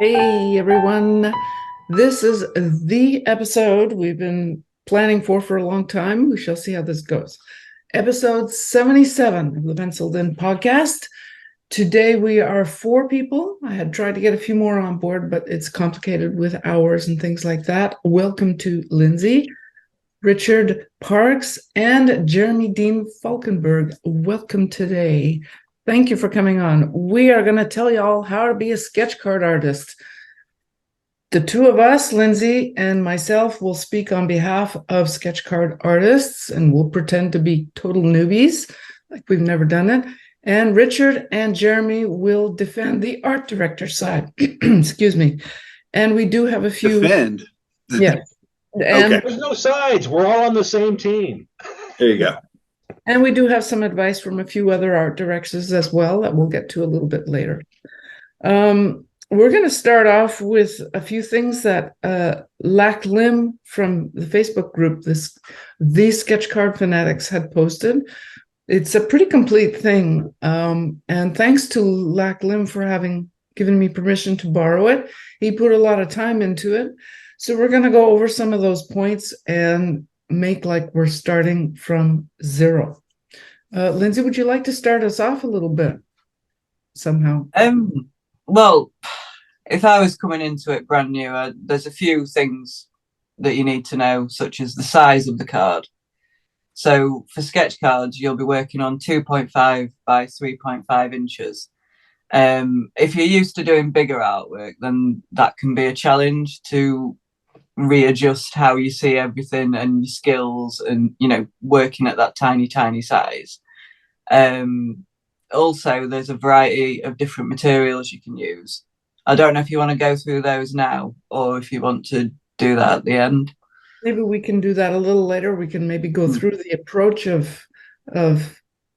Hey everyone, this is the episode we've been planning for a long time. We shall see how this goes. Episode 77 of the Penciled In podcast. Today we are 4 people. I had tried to get a few more on board, but it's complicated with hours and things like that. Welcome to Lindsey, Richard Parks, and Jeremy Dean Faulkenburg. Welcome today. Thank you for coming on. We are going to tell y'all how to be a sketch card artist. The two of us, Lindsey and myself, will speak on behalf of sketch card artists, and we'll pretend to be total newbies, like we've never done it. And Richard and Jeremy will defend the art director side. Excuse me. And we do have a few. Defend. Yeah. And Okay. There's no sides. We're all on the same team. There you go. And we do have some advice from a few other art directors as well that we'll get to a little bit later. We're going to start off with a few things that Lack Lim from the Facebook group, These Sketch Card Fanatics, had posted. It's a pretty complete thing. And thanks to Lack Lim for having given me permission to borrow it. He put a lot of time into it. So we're going to go over some of those points and make like we're starting from zero. Lindsey, would you like to start us off a little bit somehow? Well, if I was coming into it brand new, there's a few things that you need to know, such as the size of the card. So for sketch cards, you'll be working on 2.5 by 3.5 inches. If you're used to doing bigger artwork, then that can be a challenge to readjust how you see everything and your skills and, working at that tiny size. Also, there's a variety of different materials you can use. I don't know if you want to go through those now or if you want to do that at the end. Maybe we can do that a little later. We can maybe go through the approach of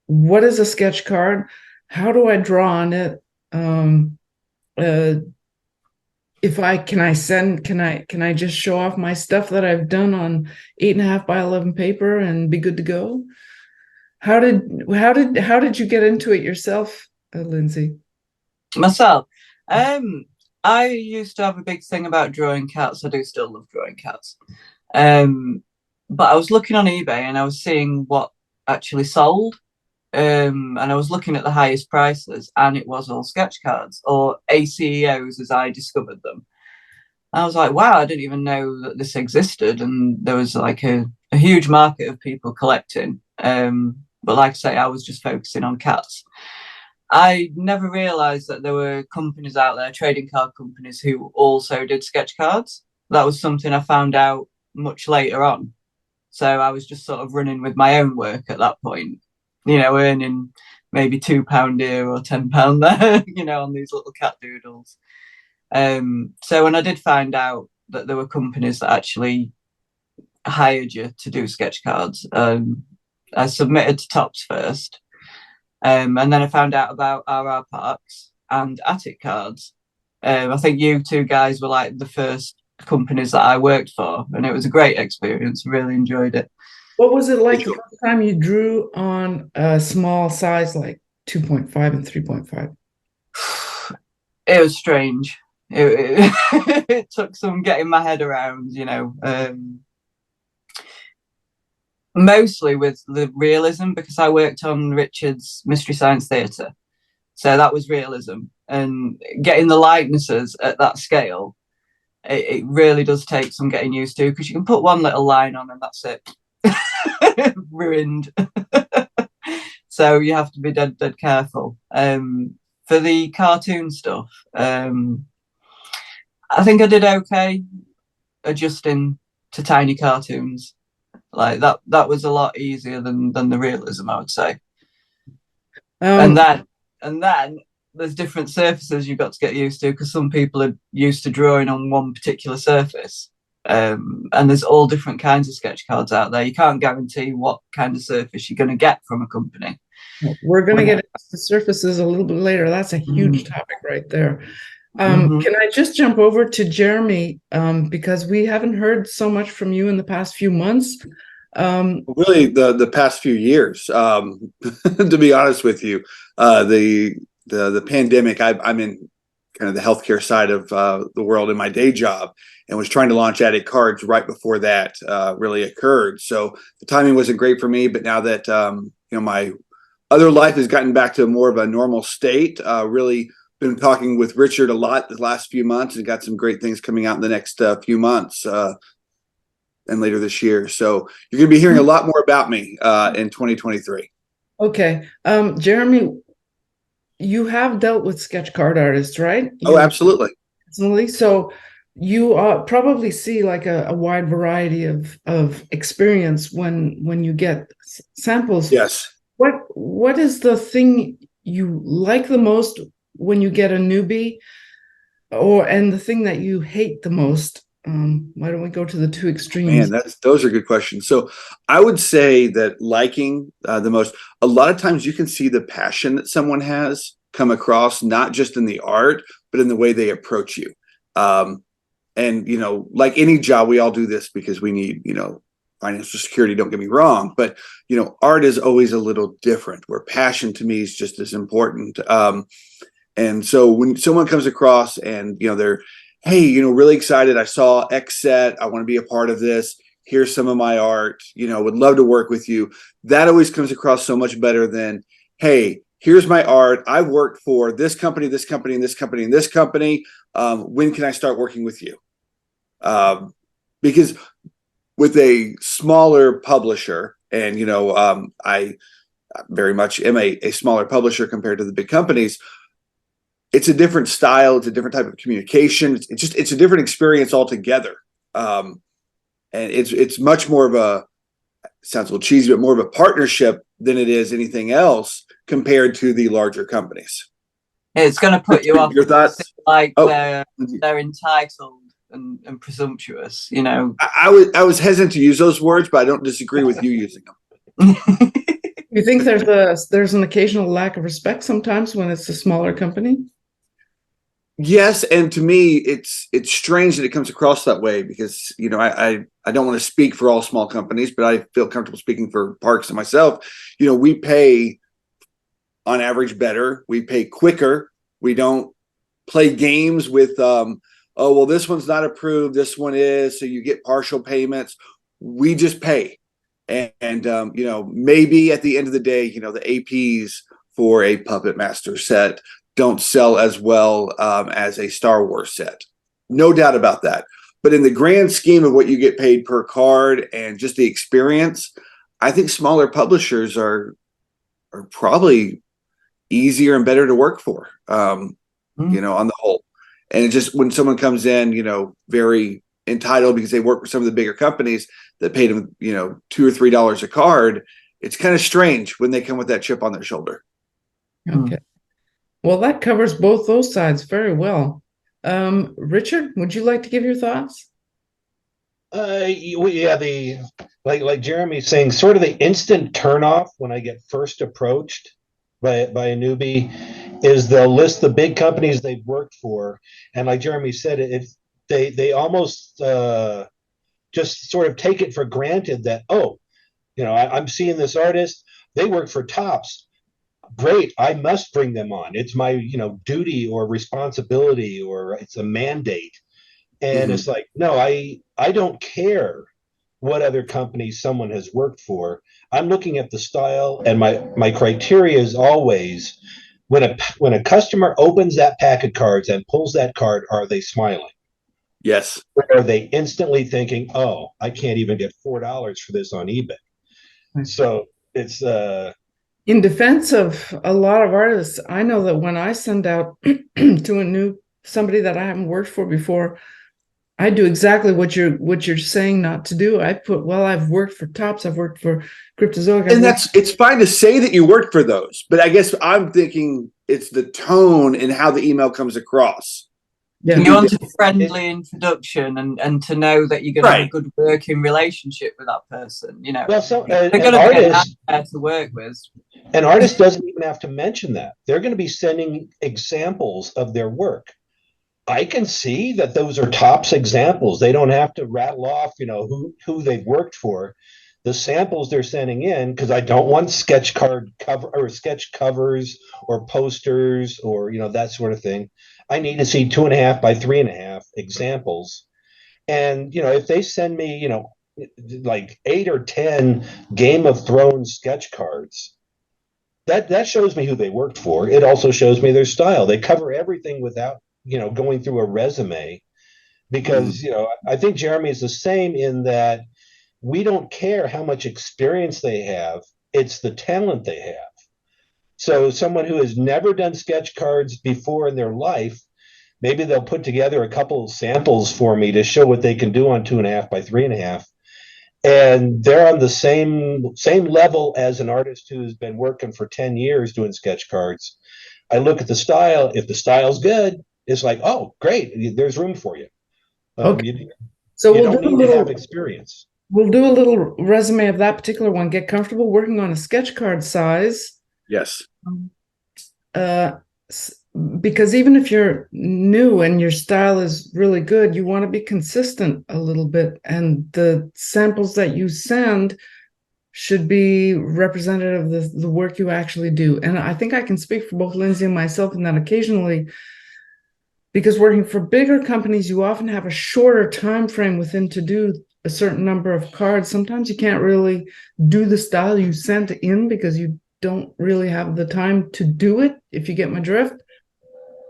what is a sketch card? How do I draw on it? Can I just show off my stuff that I've done on 8.5 by 11 paper and be good to go? How did you get into it yourself, Lindsey? Myself, I used to have a big thing about drawing cats. I do still love drawing cats. But I was looking on eBay and I was seeing what actually sold. And I was looking at the highest prices, and it was all sketch cards, or ACEOs as I discovered them. I was like, wow, I didn't even know that this existed, and there was like a huge market of people collecting. But like I say, I was just focusing on cats. I never realised that there were companies out there, trading card companies, who also did sketch cards. That was something I found out much later on. So I was just sort of running with my own work at that point. Earning maybe £2 here or £10 there, on these little cat doodles. So when I did find out that there were companies that actually hired you to do sketch cards, I submitted to Tops first. And then I found out about RRParks and Attic Cards. I think you two guys were like the first companies that I worked for, and it was a great experience. Really enjoyed it. What was it like the first time you drew on a small size like 2.5 and 3.5? It was strange. It took some getting my head around, mostly with the realism, because I worked on Richard's Mystery Science Theatre. So that was realism. And getting the likenesses at that scale, it really does take some getting used to, because you can put one little line on and that's it. Ruined. So you have to be dead careful. For the cartoon stuff, I think I did okay adjusting to tiny cartoons. Like that was a lot easier than the realism, I would say. And then there's different surfaces you've got to get used to, because some people are used to drawing on one particular surface. And there's all different kinds of sketch cards out there. You can't guarantee what kind of surface you're going to get from a company. We're going to get into the surfaces a little bit later. That's a huge topic right there. Can I just jump over to Jeremy, because we haven't heard so much from you in the past few months. Really, the past few years, to be honest with you, the pandemic. I'm in kind of the healthcare side of the world in my day job, and was trying to launch Addict Cards right before that really occurred. So the timing wasn't great for me. But now that my other life has gotten back to more of a normal state, really been talking with Richard a lot the last few months, and got some great things coming out in the next few months and later this year. So you're going to be hearing a lot more about me in 2023. Okay. Jeremy, you have dealt with sketch card artists, right? Oh, absolutely. Personally. So you probably see like a wide variety of experience when you get samples. Yes. What is the thing you like the most when you get a newbie, and the thing that you hate the most? Why don't we go to the two extremes? Man, those are good questions. So I would say that liking the most, a lot of times you can see the passion that someone has come across, not just in the art, but in the way they approach you. And, like any job, we all do this because we need, financial security, don't get me wrong, but, art is always a little different, where passion to me is just as important. And so when someone comes across and, they're, hey, really excited, I saw X set, I want to be a part of this, here's some of my art, would love to work with you. That always comes across so much better than, hey, here's my art, I've worked for this company, this company, and this company, and this company. When can I start working with you? Because with a smaller publisher, and I very much am a smaller publisher compared to the big companies, it's a different style, it's a different type of communication, it's a different experience altogether. And it's much more of a, sounds a little cheesy, but more of a partnership than it is anything else compared to the larger companies. It's going to put you off. Your thoughts? Like they're entitled and presumptuous, I was hesitant to use those words, but I don't disagree with you using them. You think there's an occasional lack of respect sometimes when it's a smaller company? Yes, and to me, it's strange that it comes across that way, because I don't want to speak for all small companies, but I feel comfortable speaking for Parks and myself. We pay on average better, we pay quicker, we don't play games with oh well, this one's not approved, this one is, so you get partial payments. We just pay, and maybe at the end of the day, the APs for a Puppet Master set don't sell as well as a Star Wars set. No doubt about that. But in the grand scheme of what you get paid per card and just the experience, I think smaller publishers are probably easier and better to work for, on the whole. And it just, when someone comes in, very entitled because they work for some of the bigger companies that paid them, $2 or $3 a card, it's kind of strange when they come with that chip on their shoulder. Okay. Well, that covers both those sides very well. Richard, would you like to give your thoughts? Yeah, like Jeremy's saying, sort of the instant turnoff when I get first approached by a newbie is they'll list the big companies they've worked for, and like Jeremy said, they almost just sort of take it for granted that, I'm seeing this artist, they work for Topps. Great, I must bring them on. It's my, duty or responsibility, or it's a mandate. And It's like, no, I don't care what other companies someone has worked for. I'm looking at the style, and my criteria is always, when a customer opens that pack of cards and pulls that card, are they smiling? Yes. Or are they instantly thinking, oh, I can't even get $4 for this on eBay? So it's in defense of a lot of artists, I know that when I send out to somebody that I haven't worked for before, I do exactly what you're saying not to do. I put, well, I've worked for Topps, I've worked for Cryptozoic. And it's fine to say that you worked for those, but I guess I'm thinking it's the tone and how the email comes across. Yeah. You want a friendly introduction and to know that you're going to have a good working relationship with that person. Well, so they're going to be an there to work with. An artist doesn't even have to mention that. They're going to be sending examples of their work. I can see that those are Topps examples. They don't have to rattle off, who they've worked for. the samples they're sending in, because I don't want sketch card cover or sketch covers or posters or that sort of thing. I need to see 2.5 by 3.5 examples. And if they send me, like 8 or 10 Game of Thrones sketch cards, that shows me who they worked for. It also shows me their style. They cover everything without going through a resume, because I think Jeremy is the same in that we don't care how much experience they have. It's the talent they have. So someone who has never done sketch cards before in their life, maybe they'll put together a couple of samples for me to show what they can do on 2.5 by 3.5. And they're on the same level as an artist who's been working for 10 years doing sketch cards. I look at the style. If the style's good, it's like, oh, great, there's room for you. Okay. So you don't need to have experience. We'll do a little resume of that particular one. Get comfortable working on a sketch card size. Yes. Because even if you're new and your style is really good, you want to be consistent a little bit. And the samples that you send should be representative of the work you actually do. And I think I can speak for both Lindsey and myself in that occasionally, because working for bigger companies, you often have a shorter time frame within to do a certain number of cards. Sometimes you can't really do the style you sent in because you don't really have the time to do it, if you get my drift.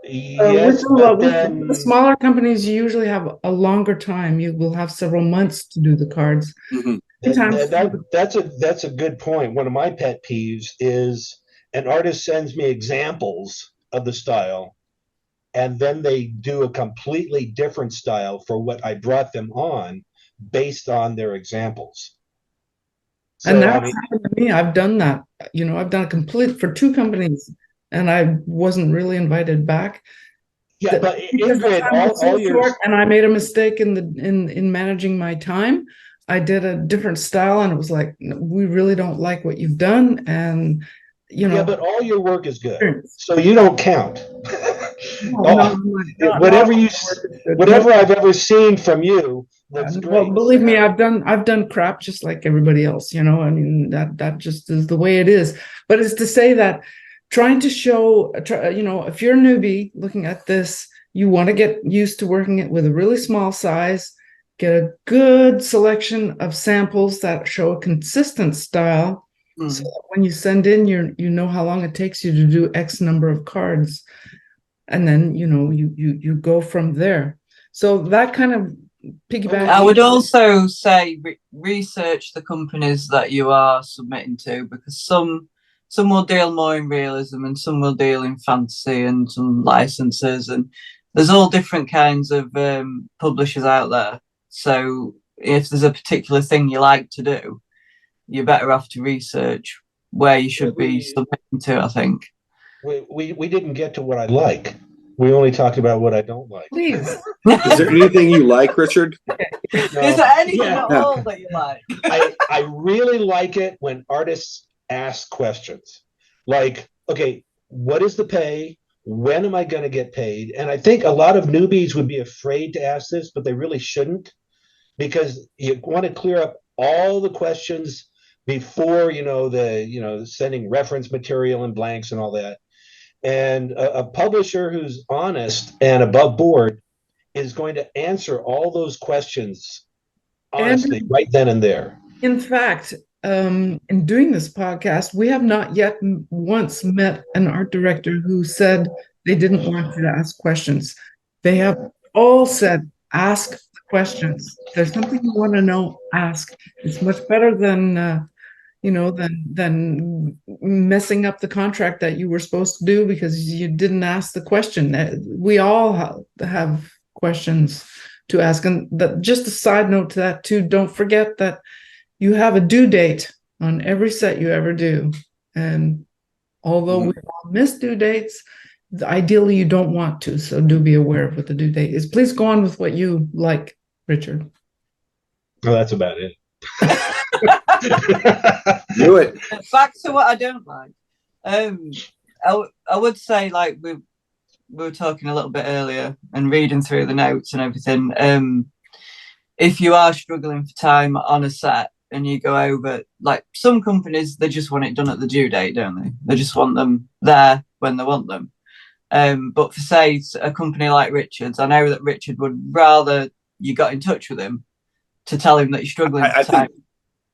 Yes, with smaller companies, you usually have a longer time. You will have several months to do the cards. Mm-hmm. That's a good point. One of my pet peeves is an artist sends me examples of the style, and then they do a completely different style for what I brought them on based on their examples. So, and that's happened to me. I've done that. I've done a complete for 2 companies, and I wasn't really invited back. Yeah, but Ingrid, all your and I made a mistake in managing my time. I did a different style, and it was like, we really don't like what you've done, and Yeah, but all your work is good, so you don't count. Whatever I've ever seen from you looks great. Well, believe me, I've done crap just like everybody else. I mean, that just is the way it is. But it's to say that trying to show, if you're a newbie looking at this, you want to get used to working it with a really small size, get a good selection of samples that show a consistent style. So that when you send in, you know how long it takes you to do X number of cards, and then you go from there. So that kind of piggyback. I would also say research the companies that you are submitting to, because some will deal more in realism and some will deal in fantasy and some licenses, and there's all different kinds of publishers out there. So if there's a particular thing you like to do, you're better off to research where you should be submitting to, I think. We didn't get to what I like. We only talked about what I don't like. Please. Is there anything you like, Richard? No. Is there anything at all that you like? I really like it when artists ask questions. Like, okay, what is the pay? When am I going to get paid? And I think a lot of newbies would be afraid to ask this, but they really shouldn't, because you want to clear up all the questions before sending reference material and blanks and all that. And a publisher who's honest and above board is going to answer all those questions honestly right then and there. In fact, in doing this podcast, we have not yet once met an art director who said they didn't want you to ask questions. They have all said, ask questions. If there's something you want to know, ask. It's much better than than messing up the contract that you were supposed to do because you didn't ask the question. We all have questions to ask. And just a side note to that too, don't forget that you have a due date on every set you ever do. And although we all miss due dates, ideally you don't want to. So do be aware of what the due date is. Please go on with what you like, Richard. Well, that's about it. Do it. Back to what I don't like. I would say, like we were talking a little bit earlier and reading through the notes and everything. If you are struggling for time on a set, and you go over, like some companies, they just want it done at the due date, don't they? They just want them there when they want them. But for say a company like Richard's, I know that Richard would rather you got in touch with him to tell him that you're struggling. I think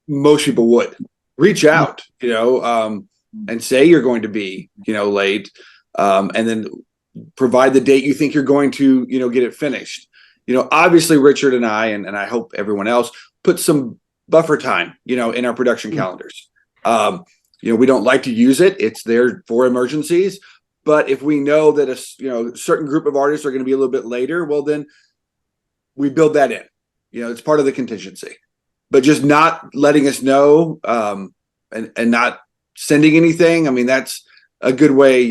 most people would reach out, and say you're going to be, late, and then provide the date you think you're going to, get it finished. Obviously Richard and I, and I hope everyone else, put some buffer time, in our production calendars. We don't like to use it. It's there for emergencies. But if we know that a certain group of artists are going to be a little bit later, well, then we build that in. It's part of the contingency. But just not letting us know and not sending anything, I mean, that's a good way,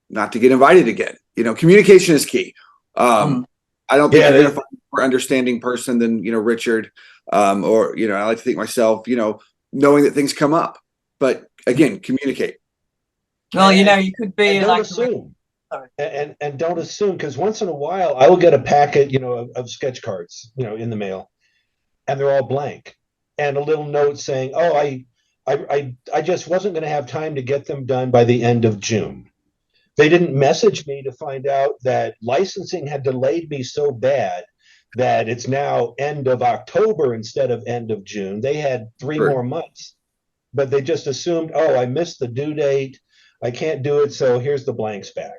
not to get invited again. Communication is key. I don't think I'm going to find a more understanding person than, Richard, or, I like to think myself, knowing that things come up. But again, communicate. Well, you could be don't assume. And don't assume, because once in a while I will get a packet, of sketch cards, in the mail, and they're all blank, and a little note saying, "Oh, I just wasn't going to have time to get them done by the end of June." They didn't message me to find out that licensing had delayed me so bad that it's now end of October instead of end of June. They had 3 more months, but they just assumed, "Oh, I missed the due date. I can't do it, so here's the blanks back."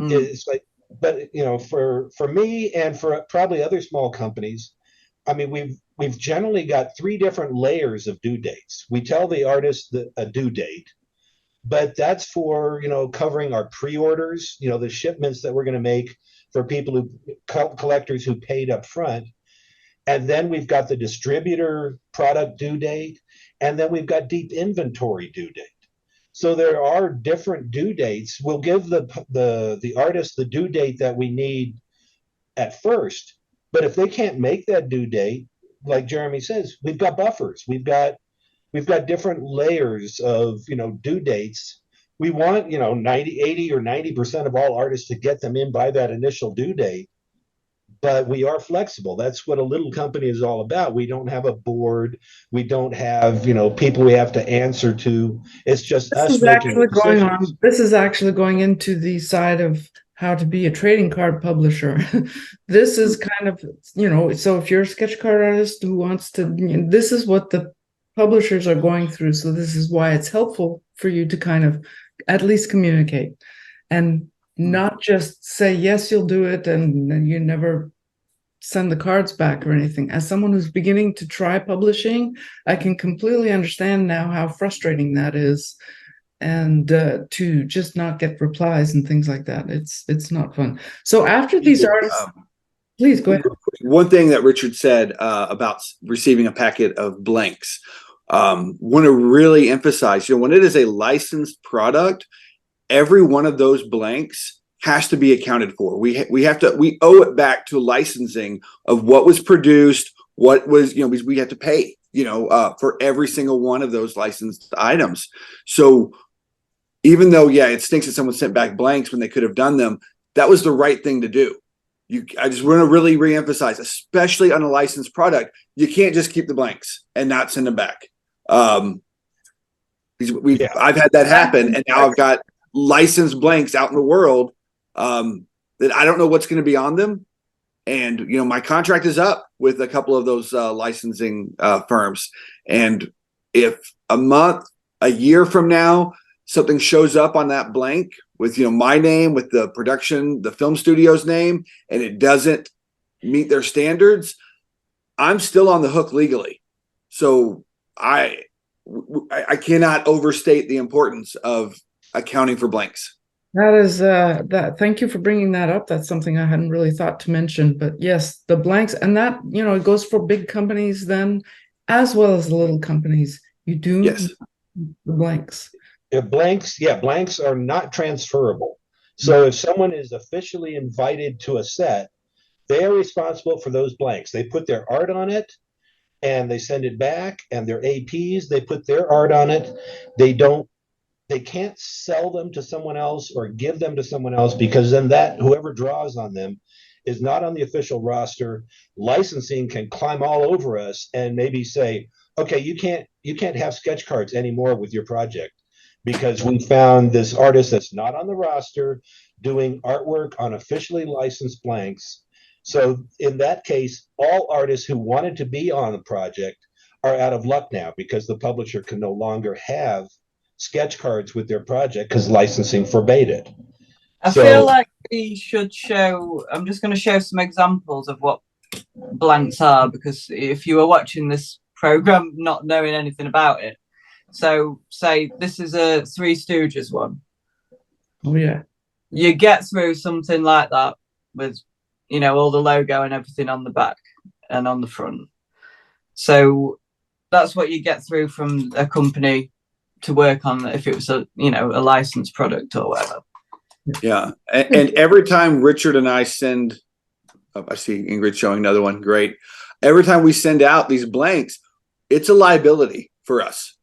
It's like, but for me and for probably other small companies, I mean, we've generally got 3 different layers of due dates. We tell the artist a due date, but that's for covering our pre-orders, the shipments that we're going to make for people who collectors who paid up front. And then we've got the distributor product due date, and then we've got deep inventory due date. So there are different due dates. We'll give the artist the due date that we need at first, but if they can't make that due date, like Jeremy says, we've got buffers. We've got different layers of due dates. We want 80 or 90% of all artists to get them in by that initial due date. But we are flexible. That's what a little company is all about. We don't have a board. We don't have, people we have to answer to. It's just us making decisions. This is actually going into the side of how to be a trading card publisher. This is kind of, so if you're a sketch card artist who wants to, this is what the publishers are going through. So this is why it's helpful for you to kind of at least communicate and not just say, yes, you'll do it, and then you never send the cards back or anything. As someone who's beginning to try publishing, I can completely understand now how frustrating that is, and to just not get replies and things like that. It's not fun. So after these artists, please go ahead. One thing that Richard said about receiving a packet of blanks, want to really emphasize, when it is a licensed product, every one of those blanks has to be accounted for. We owe it back to licensing of what was produced, what was, because we have to pay, for every single one of those licensed items. So even though, it stinks that someone sent back blanks when they could have done them, that was the right thing to do. I just want to really reemphasize, especially on a licensed product, you can't just keep the blanks and not send them back. I've had that happen, and now I've got licensed blanks out in the world that I don't know what's going to be on them. And, my contract is up with a couple of those licensing firms. And if a year from now, something shows up on that blank with, my name, with the production, the film studio's name, and it doesn't meet their standards, I'm still on the hook legally. So I cannot overstate the importance of accounting for blanks. That is thank you for bringing that up. That's something I hadn't really thought to mention, but yes, the blanks, and that, it goes for big companies then, as well as the little companies. You do yes. The blanks. Blanks are not transferable. So if someone is officially invited to a set, they are responsible for those blanks. They put their art on it and they send it back, and their APs, they put their art on it. They can't sell them to someone else or give them to someone else, because then whoever draws on them is not on the official roster. Licensing can climb all over us and maybe say, okay, you can't have sketch cards anymore with your project because we found this artist that's not on the roster doing artwork on officially licensed blanks. So in that case, all artists who wanted to be on the project are out of luck now because the publisher can no longer have sketch cards with their project because licensing forbade it. I feel like we should show, I'm just going to show some examples of what blanks are, because if you were watching this program not knowing anything about it, so say this is a Three Stooges one. Oh yeah. You get through something like that with, you know, all the logo and everything on the back and on the front. So that's what you get through from a company to work on if it was a, you know, a licensed product or whatever. Yeah. And every time Richard and I send, oh, I see Ingrid showing another one. Great. Every time we send out these blanks, it's a liability for us.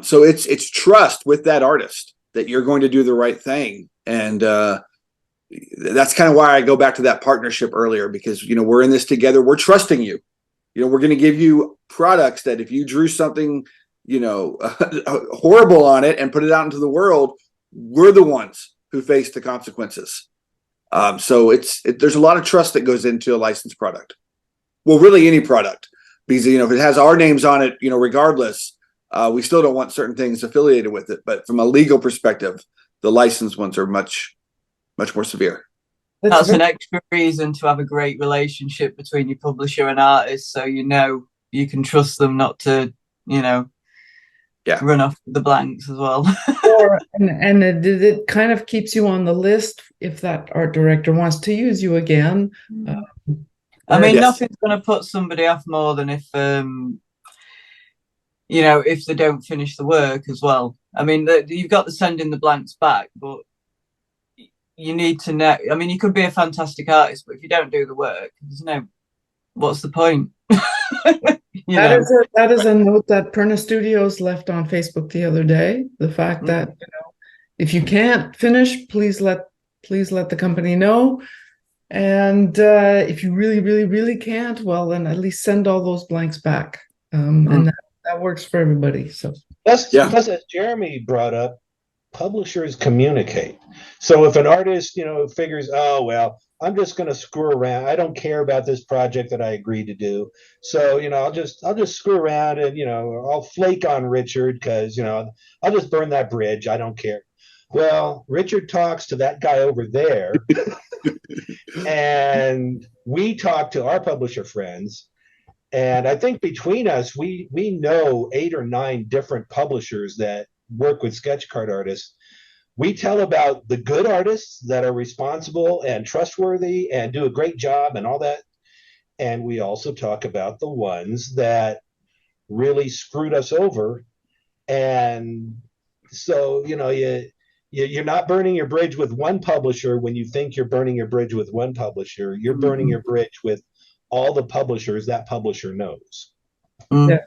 So it's trust with that artist that you're going to do the right thing. And that's kind of why I go back to that partnership earlier, because, you know, we're in this together. We're trusting you. You know, we're going to give you products that if you drew something, you know, horrible on it and put it out into the world, we're the ones who face the consequences. So there's a lot of trust that goes into a licensed product. Well, really any product, because, you know, if it has our names on it, you know, regardless, we still don't want certain things affiliated with it. But from a legal perspective, the licensed ones are much more severe. That's an extra reason to have a great relationship between your publisher and artist, so you know you can trust them not to, you know, run off the blanks as well. and it kind of keeps you on the list if that art director wants to use you again. I mean, nothing's going to put somebody off more than if, you know, if they don't finish the work as well. I mean, you've got to send in the blanks back, but you need to know. I mean, you could be a fantastic artist, but if you don't do the work, what's the point? That is a note that Perna Studios left on Facebook the other day. The fact that, you know, if you can't finish, please let the company know. And if you really can't, well, then at least send all those blanks back. And that works for everybody. So plus, as Jeremy brought up, publishers communicate. So if an artist, you know, figures, oh well, I'm just going to screw around. I don't care about this project that I agreed to do. So, you know, I'll just screw around and, you know, I'll flake on Richard because, you know, I'll just burn that bridge. I don't care. Well, Richard talks to that guy over there and we talk to our publisher friends. And I think between us, we know 8 or 9 different publishers that work with sketch card artists. We tell about the good artists that are responsible and trustworthy and do a great job and all that. And we also talk about the ones that really screwed us over. And so, you know, you're not burning your bridge with one publisher when you think you're burning your bridge with one publisher. You're burning your bridge with all the publishers that publisher knows. Yeah.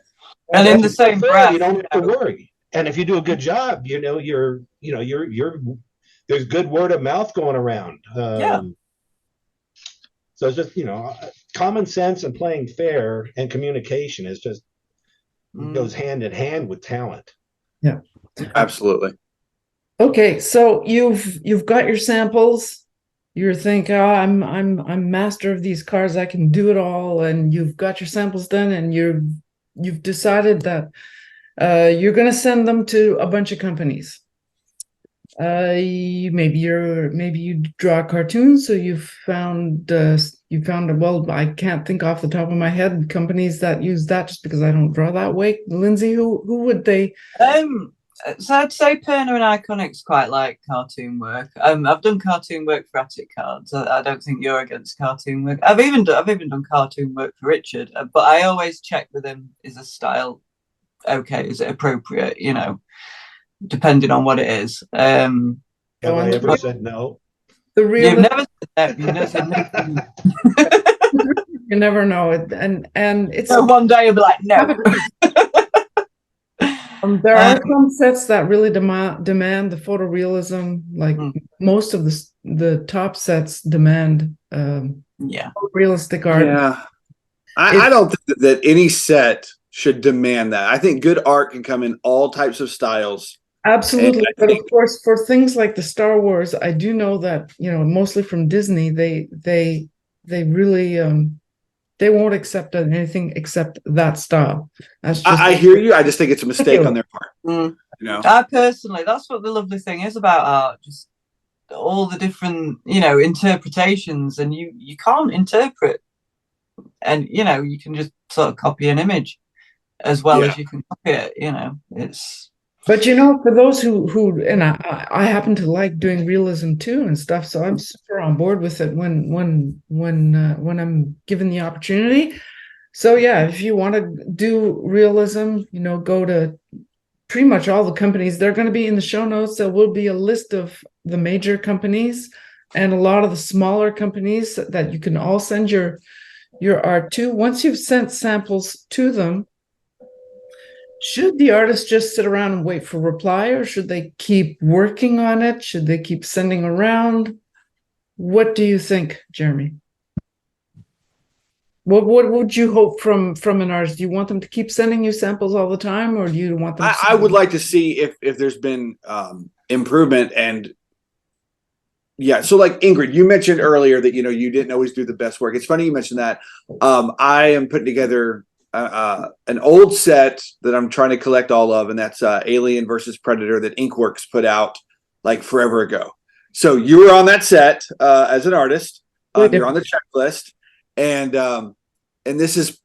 And in the same breath, you don't have to worry. And if you do a good job, you know, you're there's good word of mouth going around. So it's just, you know, common sense and playing fair and communication is just goes hand in hand with talent. Yeah, Absolutely. Okay, so you've got your samples. You're thinking, oh, I'm master of these cards. I can do it all. And you've got your samples done, and you've decided that you're going to send them to a bunch of companies. Maybe you draw cartoons, so you found well, I can't think off the top of my head companies that use that, just because I don't draw that way. Lindsay, who would they? So I'd say Perna and Iconics quite like cartoon work. I've done cartoon work for Attic Cards. I don't think you're against cartoon work. I've even done cartoon work for Richard, but I always check with him: is the style okay? Is it appropriate? You know, depending on what it is. Have I ever said no? You've never said no. You've never said no. You never know it, and it's so one day you'll be like, no. There are some sets that really demand the photorealism. Like most of the top sets demand realistic art. Yeah, I don't think that any set should demand that. I think good art can come in all types of styles. Absolutely. And But of course, for things like the Star Wars, I do know that, mostly from Disney, they really they won't accept anything except that style. That's just I hear you. I just think it's a mistake on their part. Mm. You know, I personally, that's what the lovely thing is about art, just all the different, interpretations, and you can't interpret, and you can just sort of copy an image as well as you can copy it. It's. But for those who and I happen to like doing realism too and stuff, so I'm super on board with it when I'm given the opportunity. So yeah, if you want to do realism, go to pretty much all the companies. They're going to be in the show notes. There will be a list of the major companies and a lot of the smaller companies that you can all send your art to. Once you've sent samples to them, should the artist just sit around and wait for reply, or should they keep working on it? Should they keep sending around? What do you think, Jeremy? What would you hope from an artist? Do you want them to keep sending you samples all the time, or do you want them? I would like to see if there's been improvement. And yeah, so like Ingrid, you mentioned earlier that you didn't always do the best work. It's funny you mentioned that. I am putting together an old set that I'm trying to collect all of, and that's Alien versus Predator that Inkworks put out like forever ago. So you were on that set as an artist. You're on the checklist, and this has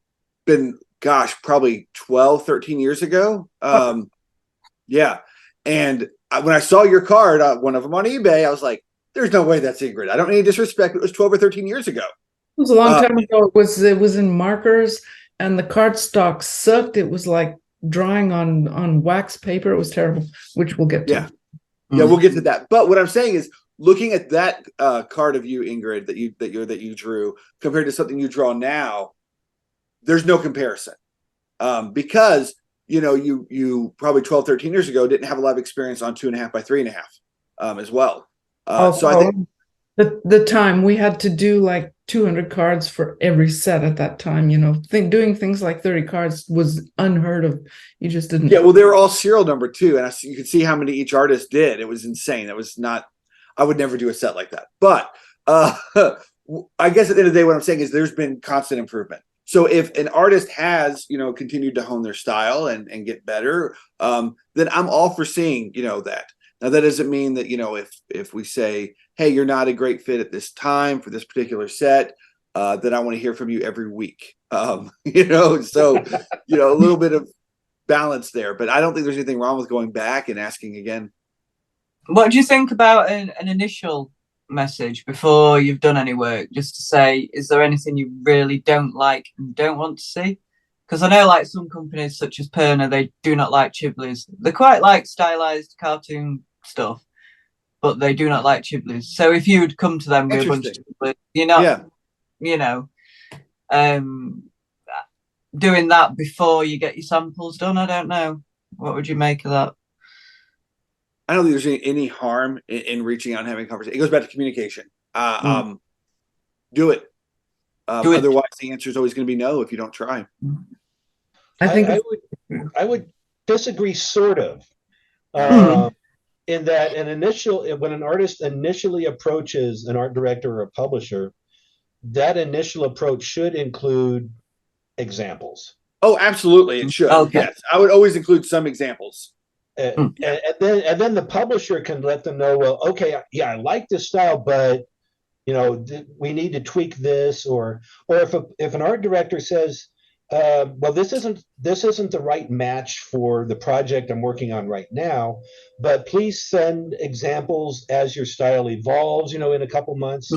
been, gosh, probably 12, 13 years ago. Yeah. And when I saw your card, one of them on eBay, I was like, there's no way that's Ingrid. I don't need disrespect. It was 12 or 13 years ago. It was a long time ago. It was in markers, and the cardstock sucked. It was like drawing on wax paper. It was terrible, which we'll get to. Yeah. Yeah, we'll get to that. But what I'm saying is, looking at that card of you, Ingrid, that you drew compared to something you draw now, there's no comparison. Because you probably 12, 13 years ago didn't have a lot of experience on 2.5 by 3.5 as well. So I think the time we had to do like 200 cards for every set at that time, doing things like 30 cards was unheard of. You just didn't. Yeah, well, they were all serial number too, and you could see how many each artist did. It was insane. That was not. I would never do a set like that. But I guess at the end of the day, what I'm saying is there's been constant improvement. So if an artist has, continued to hone their style and get better, then I'm all for seeing, that. Now, that doesn't mean that, if we say, hey, you're not a great fit at this time for this particular set, that I want to hear from you every week. So, a little bit of balance there. But I don't think there's anything wrong with going back and asking again. What do you think about an initial message before you've done any work, just to say, is there anything you really don't like and don't want to see? Because I know like some companies such as Perna, they do not like Chiblies. They quite like stylized cartoon stuff, but they do not like Chiblies. So if you would come to them with a bunch of Chiblies, you're not, doing that before you get your samples done. I don't know. What would you make of that? I don't think there's any harm in reaching out and having a conversation. It goes back to communication. Do it. Otherwise, the answer is always going to be no if you don't try. I would disagree, sort of, in that when an artist initially approaches an art director or a publisher, that initial approach should include examples. Oh, absolutely, it should. Okay. Yes, I would always include some examples. And then the publisher can let them know, well, okay, yeah, I like this style, but we need to tweak this, or if an art director says, well, this isn't the right match for the project I'm working on right now, but please send examples as your style evolves, in a couple months.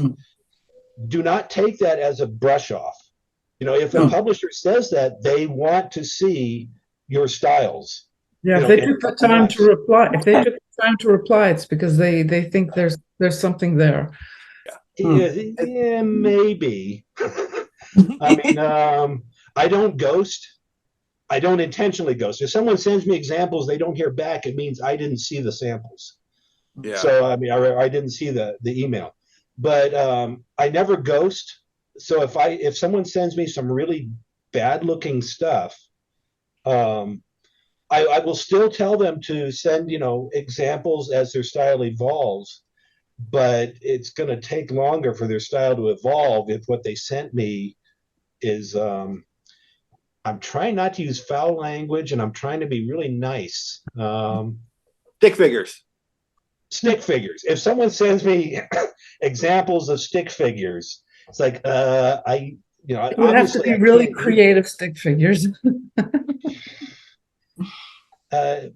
Do not take that as a brush off. If a publisher says that, they want to see your styles. Yeah, if they took the time to reply, it's because they think there's something there. Yeah, maybe. I mean, I don't ghost. I don't intentionally ghost. If someone sends me examples, they don't hear back, it means I didn't see the samples. Yeah. So I mean, I didn't see the email, but I never ghost. So if someone sends me some really bad looking stuff, I will still tell them to send, examples as their style evolves, but it's going to take longer for their style to evolve if what they sent me is, I'm trying not to use foul language and I'm trying to be really nice. Stick figures. Stick figures. If someone sends me examples of stick figures, it's like, It would have to be really creative stick figures. There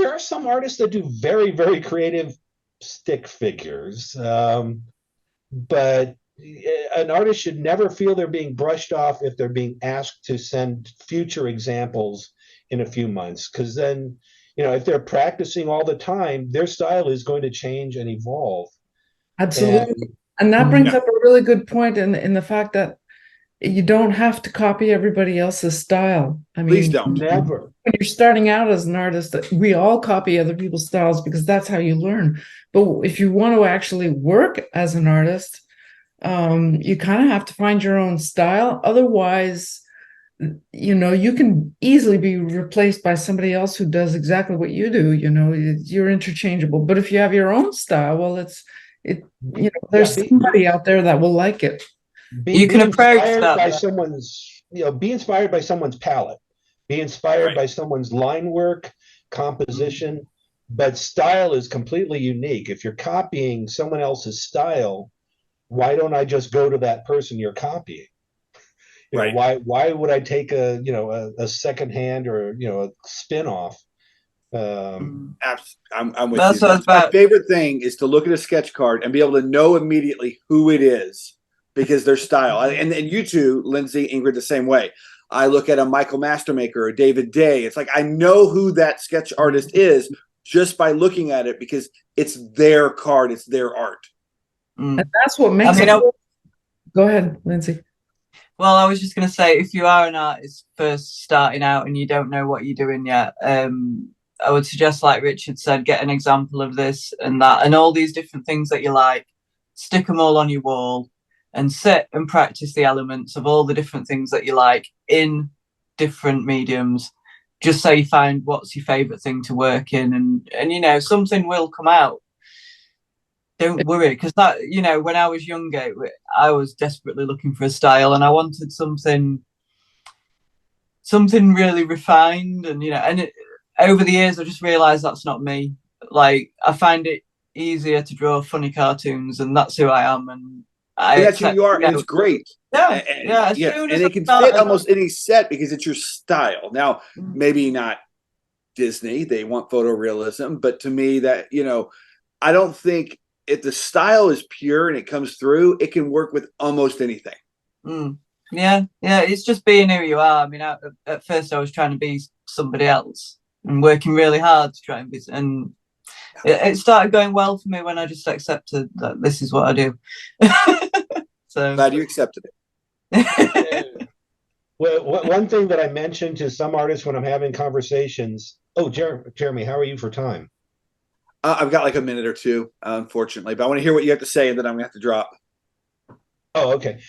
are some artists that do very, very creative stick figures, but an artist should never feel they're being brushed off if they're being asked to send future examples in a few months, because then, if they're practicing all the time, their style is going to change and evolve. Absolutely. And that brings up a really good point in the fact that you don't have to copy everybody else's style. I mean, please don't. Never. When you're starting out as an artist, we all copy other people's styles because that's how you learn. But if you want to actually work as an artist, you kind of have to find your own style. Otherwise, you can easily be replaced by somebody else who does exactly what you do. You're interchangeable. But if you have your own style, well, there's somebody out there that will like it. You can approach that by someone's, be inspired by someone's palette, be inspired by someone's line work, composition, but style is completely unique. If you're copying someone else's style, why don't I just go to that person you're copying? Why would I take a secondhand or a spin-off? I'm with you. That's my favorite thing, is to look at a sketch card and be able to know immediately who it is because their style. And you too, Lindsey, Ingrid, the same way. I look at a Michael Mastermaker or David Day. It's like I know who that sketch artist is just by looking at it because it's their card, it's their art. And that's what makes it. Go ahead, Lindsey. Well, I was just going to say, if you are an artist first starting out and you don't know what you're doing yet, I would suggest, like Richard said, get an example of this and that and all these different things that you like, stick them all on your wall and sit and practice the elements of all the different things that you like in different mediums, just so you find what's your favorite thing to work in. And something will come out. Don't worry, because that, when I was younger, I was desperately looking for a style and I wanted something really refined. And, over the years, I just realized that's not me. Like, I find it easier to draw funny cartoons, and that's who I am. And that's who you are, and it's great. Yeah, and it can fit almost any set because it's your style. Now, maybe not Disney; they want photorealism, but to me, that I don't think if the style is pure and it comes through, it can work with almost anything. Yeah, it's just being who you are. I mean, at first, I was trying to be somebody else and working really hard to try and be, and it started going well for me when I just accepted that this is what I do. So glad you accepted it. Well, one thing that I mentioned to some artists when I'm having conversations. Oh, Jeremy, how are you for time? I've got like a minute or two, unfortunately, but I want to hear what you have to say, and then I'm gonna have to drop. Oh, okay.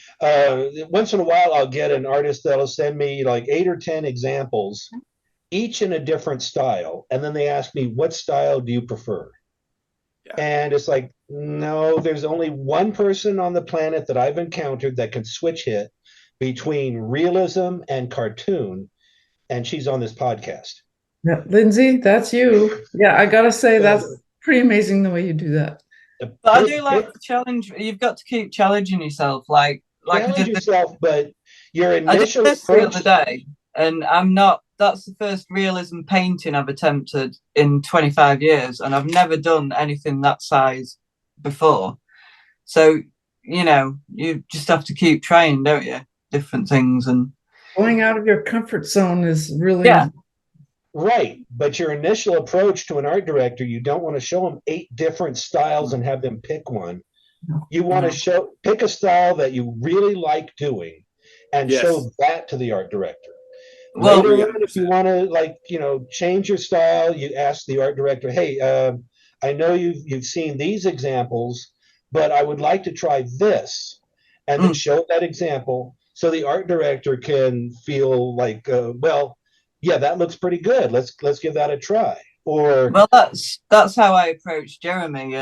Once in a while, I'll get an artist that'll send me like 8 or 10 examples, each in a different style. And then they ask me, what style do you prefer? Yeah. And it's like, no, there's only one person on the planet that I've encountered that can switch hit between realism and cartoon. And she's on this podcast. Yeah, Lindsey, that's you. Yeah, I got to say, that's pretty amazing the way you do that. But I do like the challenge. You've got to keep challenging yourself. Like challenge yourself, but your initial approach the other day, and that's the first realism painting I've attempted in 25 years, and I've never done anything that size before. So, you just have to keep trying, don't you? Different things, and going out of your comfort zone is really right. But your initial approach to an art director, you don't want to show them 8 different styles and have them pick one. You want to pick a style that you really like doing and show that to the art director. Well, later on, if you want to change your style, you ask the art director, hey, I know you've seen these examples, but I would like to try this, and then show that example so the art director can feel like, well, yeah, that looks pretty good. Let's give that a try. Or Well, that's how I approached Jeremy.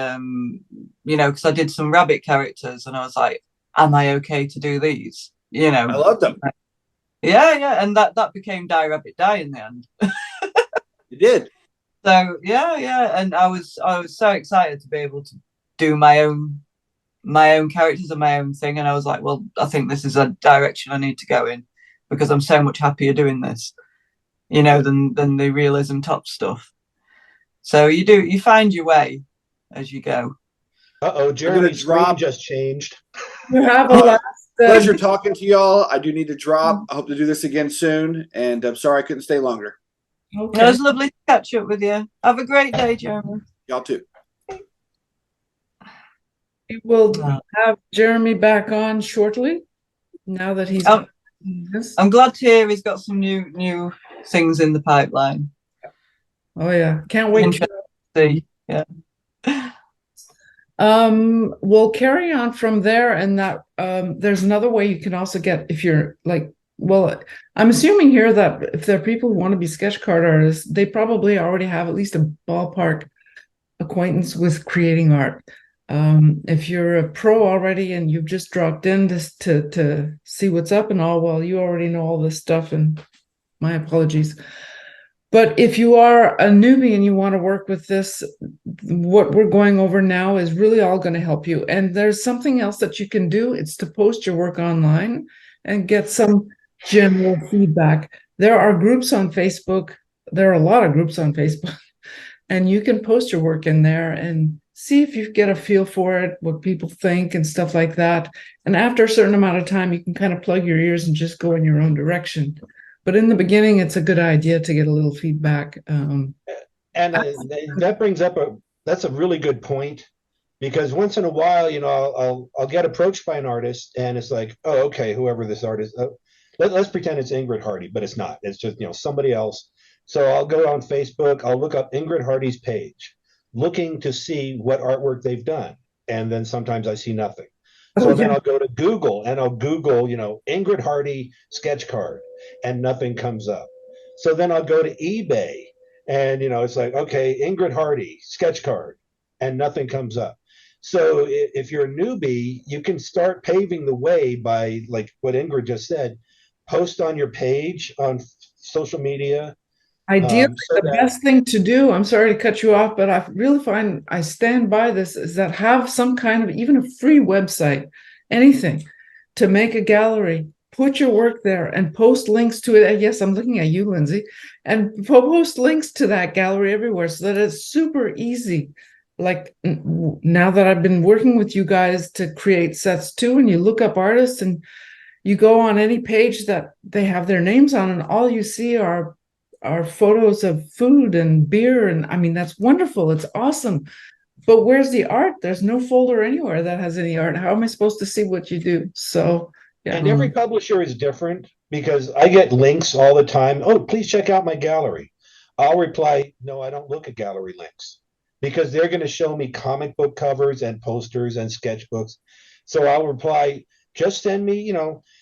Because I did some rabbit characters, and I was like, "Am I okay to do these?" I love them. Yeah, and that became Die Rabbit Die in the end. You did. So yeah, and I was so excited to be able to do my own characters and my own thing, and I was like, well, I think this is a direction I need to go in because I'm so much happier doing this, than the realism top stuff. So you find your way as you go. Jeremy's screen just changed. You have a last Pleasure talking to y'all. I do need to drop. I hope to do this again soon, and I'm sorry I couldn't stay longer. Okay. It was lovely to catch up with you. Have a great day, Jeremy. Y'all too. We'll have Jeremy back on shortly. Now that he's I'm glad to hear he's got some new things in the pipeline. Oh yeah, can't wait to see. Yeah. We'll carry on from there, and that there's another way you can also get, if you're like, well, I'm assuming here that if there are people who want to be sketch card artists, they probably already have at least a ballpark acquaintance with creating art. If you're a pro already and you've just dropped in to see what's up and all, well, you already know all this stuff, and my apologies. But if you are a newbie and you want to work with this, what we're going over now is really all going to help you. And there's something else that you can do. It's to post your work online and get some general feedback. There are groups on Facebook. There are a lot of groups on Facebook. And you can post your work in there and see if you get a feel for it, what people think and stuff like that. And after a certain amount of time, you can kind of plug your ears and just go in your own direction. But in the beginning, it's a good idea to get a little feedback. And that brings up that's a really good point, because once in a while, I'll get approached by an artist and it's like, oh, okay, whoever this artist, let's pretend it's Ingrid Hardy, but it's not. It's just, somebody else. So I'll go on Facebook, I'll look up Ingrid Hardy's page, looking to see what artwork they've done. And then sometimes I see nothing. So then I'll go to Google and I'll Google, Ingrid Hardy sketch card, and nothing comes up. So then I'll go to eBay and, it's like, okay, Ingrid Hardy sketch card, and nothing comes up. So if you're a newbie, you can start paving the way by, like what Ingrid just said, post on your page on social media. Ideally, the best thing to do, I'm sorry to cut you off, but I really find I stand by this, is that have some kind of, even a free website, anything, to make a gallery, put your work there and post links to it. Yes, I'm looking at you, Lindsay, and post links to that gallery everywhere so that it's super easy. Like now that I've been working with you guys to create sets too, and you look up artists and you go on any page that they have their names on, and all you see are photos of food and beer, and I mean, that's wonderful, it's awesome, but where's the art? There's no folder anywhere that has any art. How am I supposed to see what you do? So yeah. And every publisher is different, because I get links all the time. Oh, please check out my gallery. I'll reply, no, I don't look at gallery links, because they're going to show me comic book covers and posters and sketchbooks. So I'll reply, just send me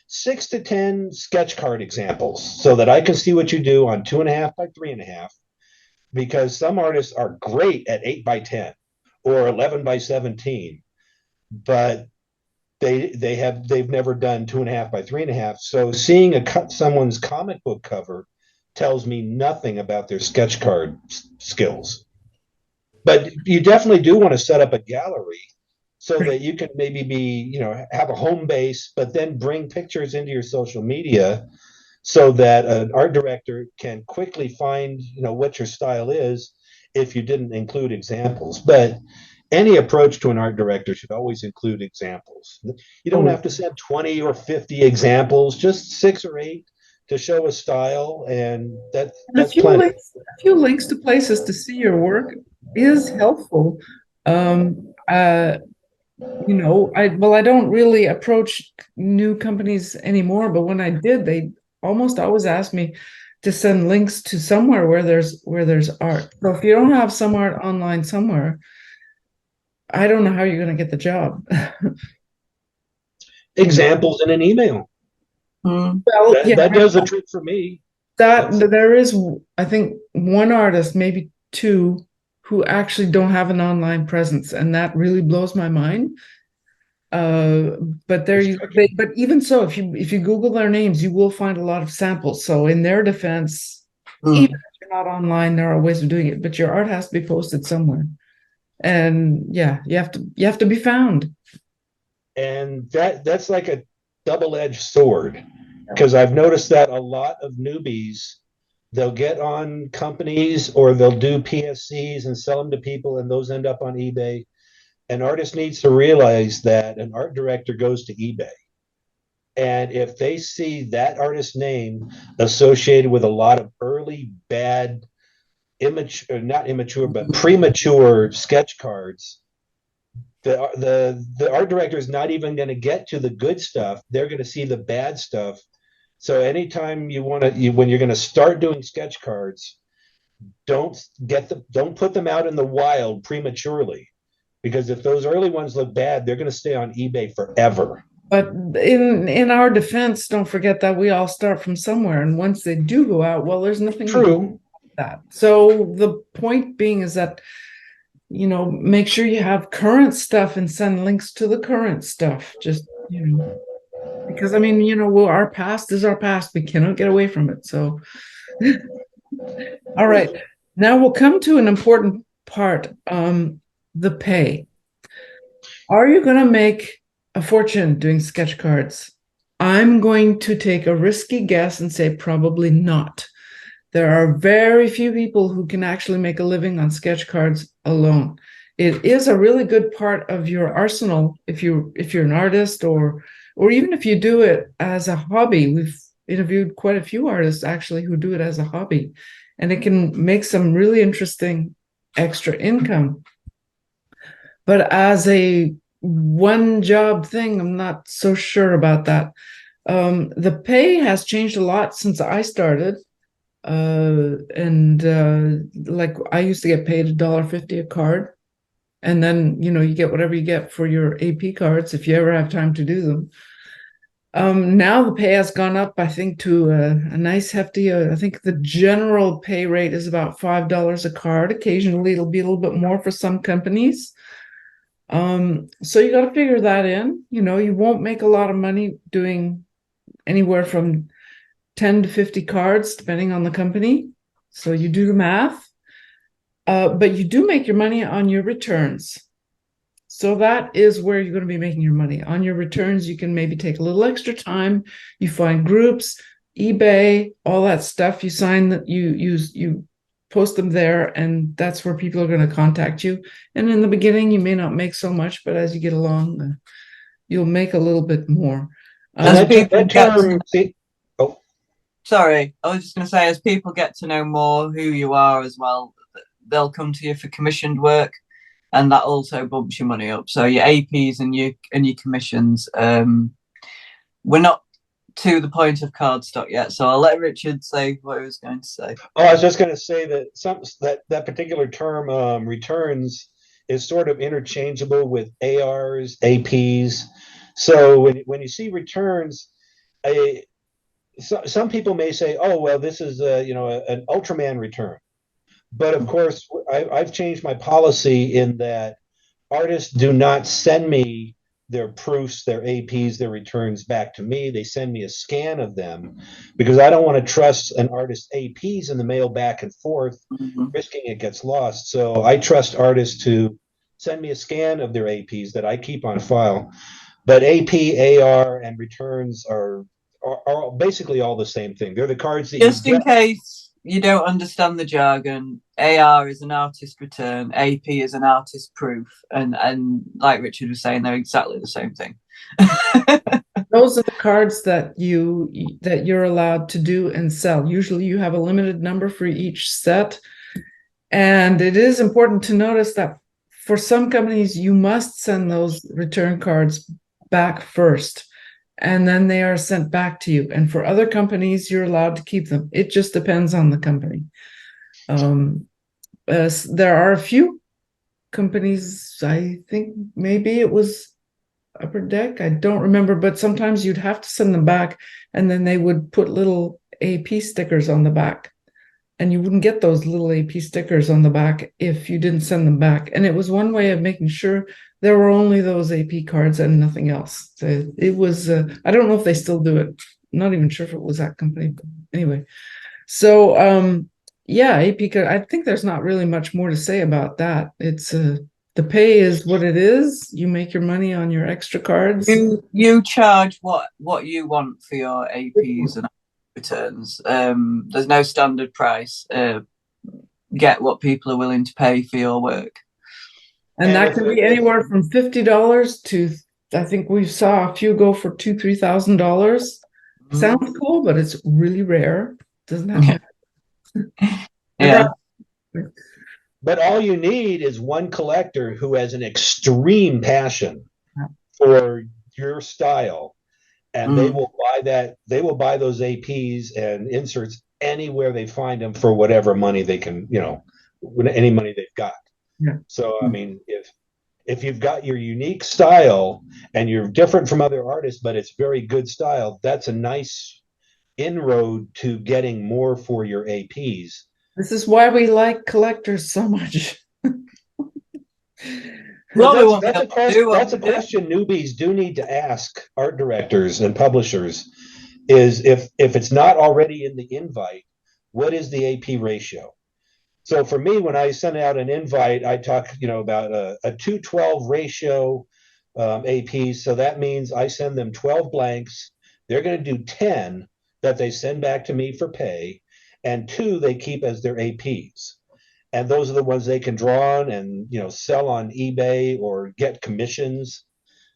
6 to 10 sketch card examples so that I can see what you do on 2.5 by 3.5, because some artists are great at 8 by 10 or 11 by 17, but they've never done 2.5 by 3.5. So seeing someone's comic book cover tells me nothing about their sketch card skills. But you definitely do want to set up a gallery so that you can maybe have a home base, but then bring pictures into your social media so that an art director can quickly find, what your style is if you didn't include examples. But any approach to an art director should always include examples. You don't have to send 20 or 50 examples, just 6 or 8 to show a style, and that's plenty. A few links to places to see your work is helpful. I don't really approach new companies anymore, but when I did, they almost always ask me to send links to somewhere where there's art. So if you don't have some art online somewhere, I don't know how you're going to get the job. Examples in an email. Well, that does the trick for me. There is, I think, one artist, maybe two, who actually don't have an online presence, and that really blows my mind. But but even so, if you Google their names, you will find a lot of samples. So in their defense, even if you're not online, there are ways of doing it, but your art has to be posted somewhere. And yeah, you have to be found. And that's like a double-edged sword, because I've noticed that a lot of newbies, they'll get on companies or they'll do PSCs and sell them to people, and those end up on eBay. An artist needs to realize that an art director goes to eBay, and if they see that artist's name associated with a lot of early bad, not immature, but premature sketch cards, the art director is not even going to get to the good stuff. They're going to see the bad stuff. So anytime when you're going to start doing sketch cards, don't put them out in the wild prematurely, because if those early ones look bad, they're going to stay on eBay forever. But in our defense, don't forget that we all start from somewhere, and once they do go out, well, there's nothing True. that. So the point being is that, make sure you have current stuff and send links to the current stuff. Just, because our past is our past. We cannot get away from it. So, all right, now we'll come to an important part, the pay. Are you going to make a fortune doing sketch cards? I'm going to take a risky guess and say probably not. There are very few people who can actually make a living on sketch cards alone. It is a really good part of your arsenal if you're an artist, or even if you do it as a hobby. We've interviewed quite a few artists actually who do it as a hobby, and it can make some really interesting extra income. But as a one job thing, I'm not so sure about that. The pay has changed a lot since I started. Like I used to get paid $1.50 a card, and then you get whatever you get for your AP cards if you ever have time to do them. Now the pay has gone up, I think, to a nice hefty. I think the general pay rate is about $5 a card. Occasionally it'll be a little bit more for some companies. So you got to figure that in. You won't make a lot of money doing anywhere from 10 to 50 cards, depending on the company. So you do the math. But you do make your money on your returns. So that is where you're going to be making your money. On your returns, you can maybe take a little extra time. You find groups, eBay, all that stuff. You sign that you post them there, and that's where people are going to contact you. And in the beginning, you may not make so much, but as you get along, you'll make a little bit more. Sorry, I was just going to say, as people get to know more who you are as well, they'll come to you for commissioned work, and that also bumps your money up. So your APs and your commissions. We're not to the point of cardstock yet, so I'll let Richard say what he was going to say. Oh, I was just going to say that that particular term, returns, is sort of interchangeable with ARs, APs. So when you see returns, some people may say, "Oh, well, this is an Ultraman return." But of course, I've changed my policy in that artists do not send me their proofs, their APs, their returns back to me. They send me a scan of them, because I don't want to trust an artist's APs in the mail back and forth, risking it gets lost. So I trust artists to send me a scan of their APs that I keep on file. But AP, AR, and returns are basically all the same thing. They're the cards that just in case you don't understand the jargon. AR is an artist return, AP is an artist proof, and like Richard was saying, they're exactly the same thing. Those are the cards that you're allowed to do and sell. Usually you have a limited number for each set, and it is important to notice that for some companies you must send those return cards back first, and then they are sent back to you. And for other companies, you're allowed to keep them. It just depends on the company. There are a few companies, I think maybe it was Upper Deck, I don't remember, but sometimes you'd have to send them back, and then they would put little AP stickers on the back. And you wouldn't get those little AP stickers on the back if you didn't send them back. And it was one way of making sure there were only those AP cards and nothing else. So it was, I don't know if they still do it. I'm not even sure if it was that company, but anyway. So, yeah, AP card, I think there's not really much more to say about that. It's, the pay is what it is. You make your money on your extra cards. You charge what you want for your APs and returns. There's no standard price. Get what people are willing to pay for your work. And that can be anywhere from $50 to, I think we saw a few go for $2,000-$3,000. Sounds cool, but it's really rare. Doesn't happen. Yeah. But all you need is one collector who has an extreme passion for your style, and they will buy that. They will buy those APs and inserts anywhere they find them for whatever money they can, any money they've got. Yeah. So I mean, if you've got your unique style and you're different from other artists, but it's very good style, that's a nice inroad to getting more for your APs. This is why we like collectors so much. Well, that's a question newbies do need to ask art directors and publishers, is if it's not already in the invite, what is the AP ratio? So for me, when I send out an invite, I talk about a 2:12 ratio AP. So that means I send them 12 blanks. They're going to do 10 that they send back to me for pay, and 2 they keep as their APs. And those are the ones they can draw on and sell on eBay or get commissions,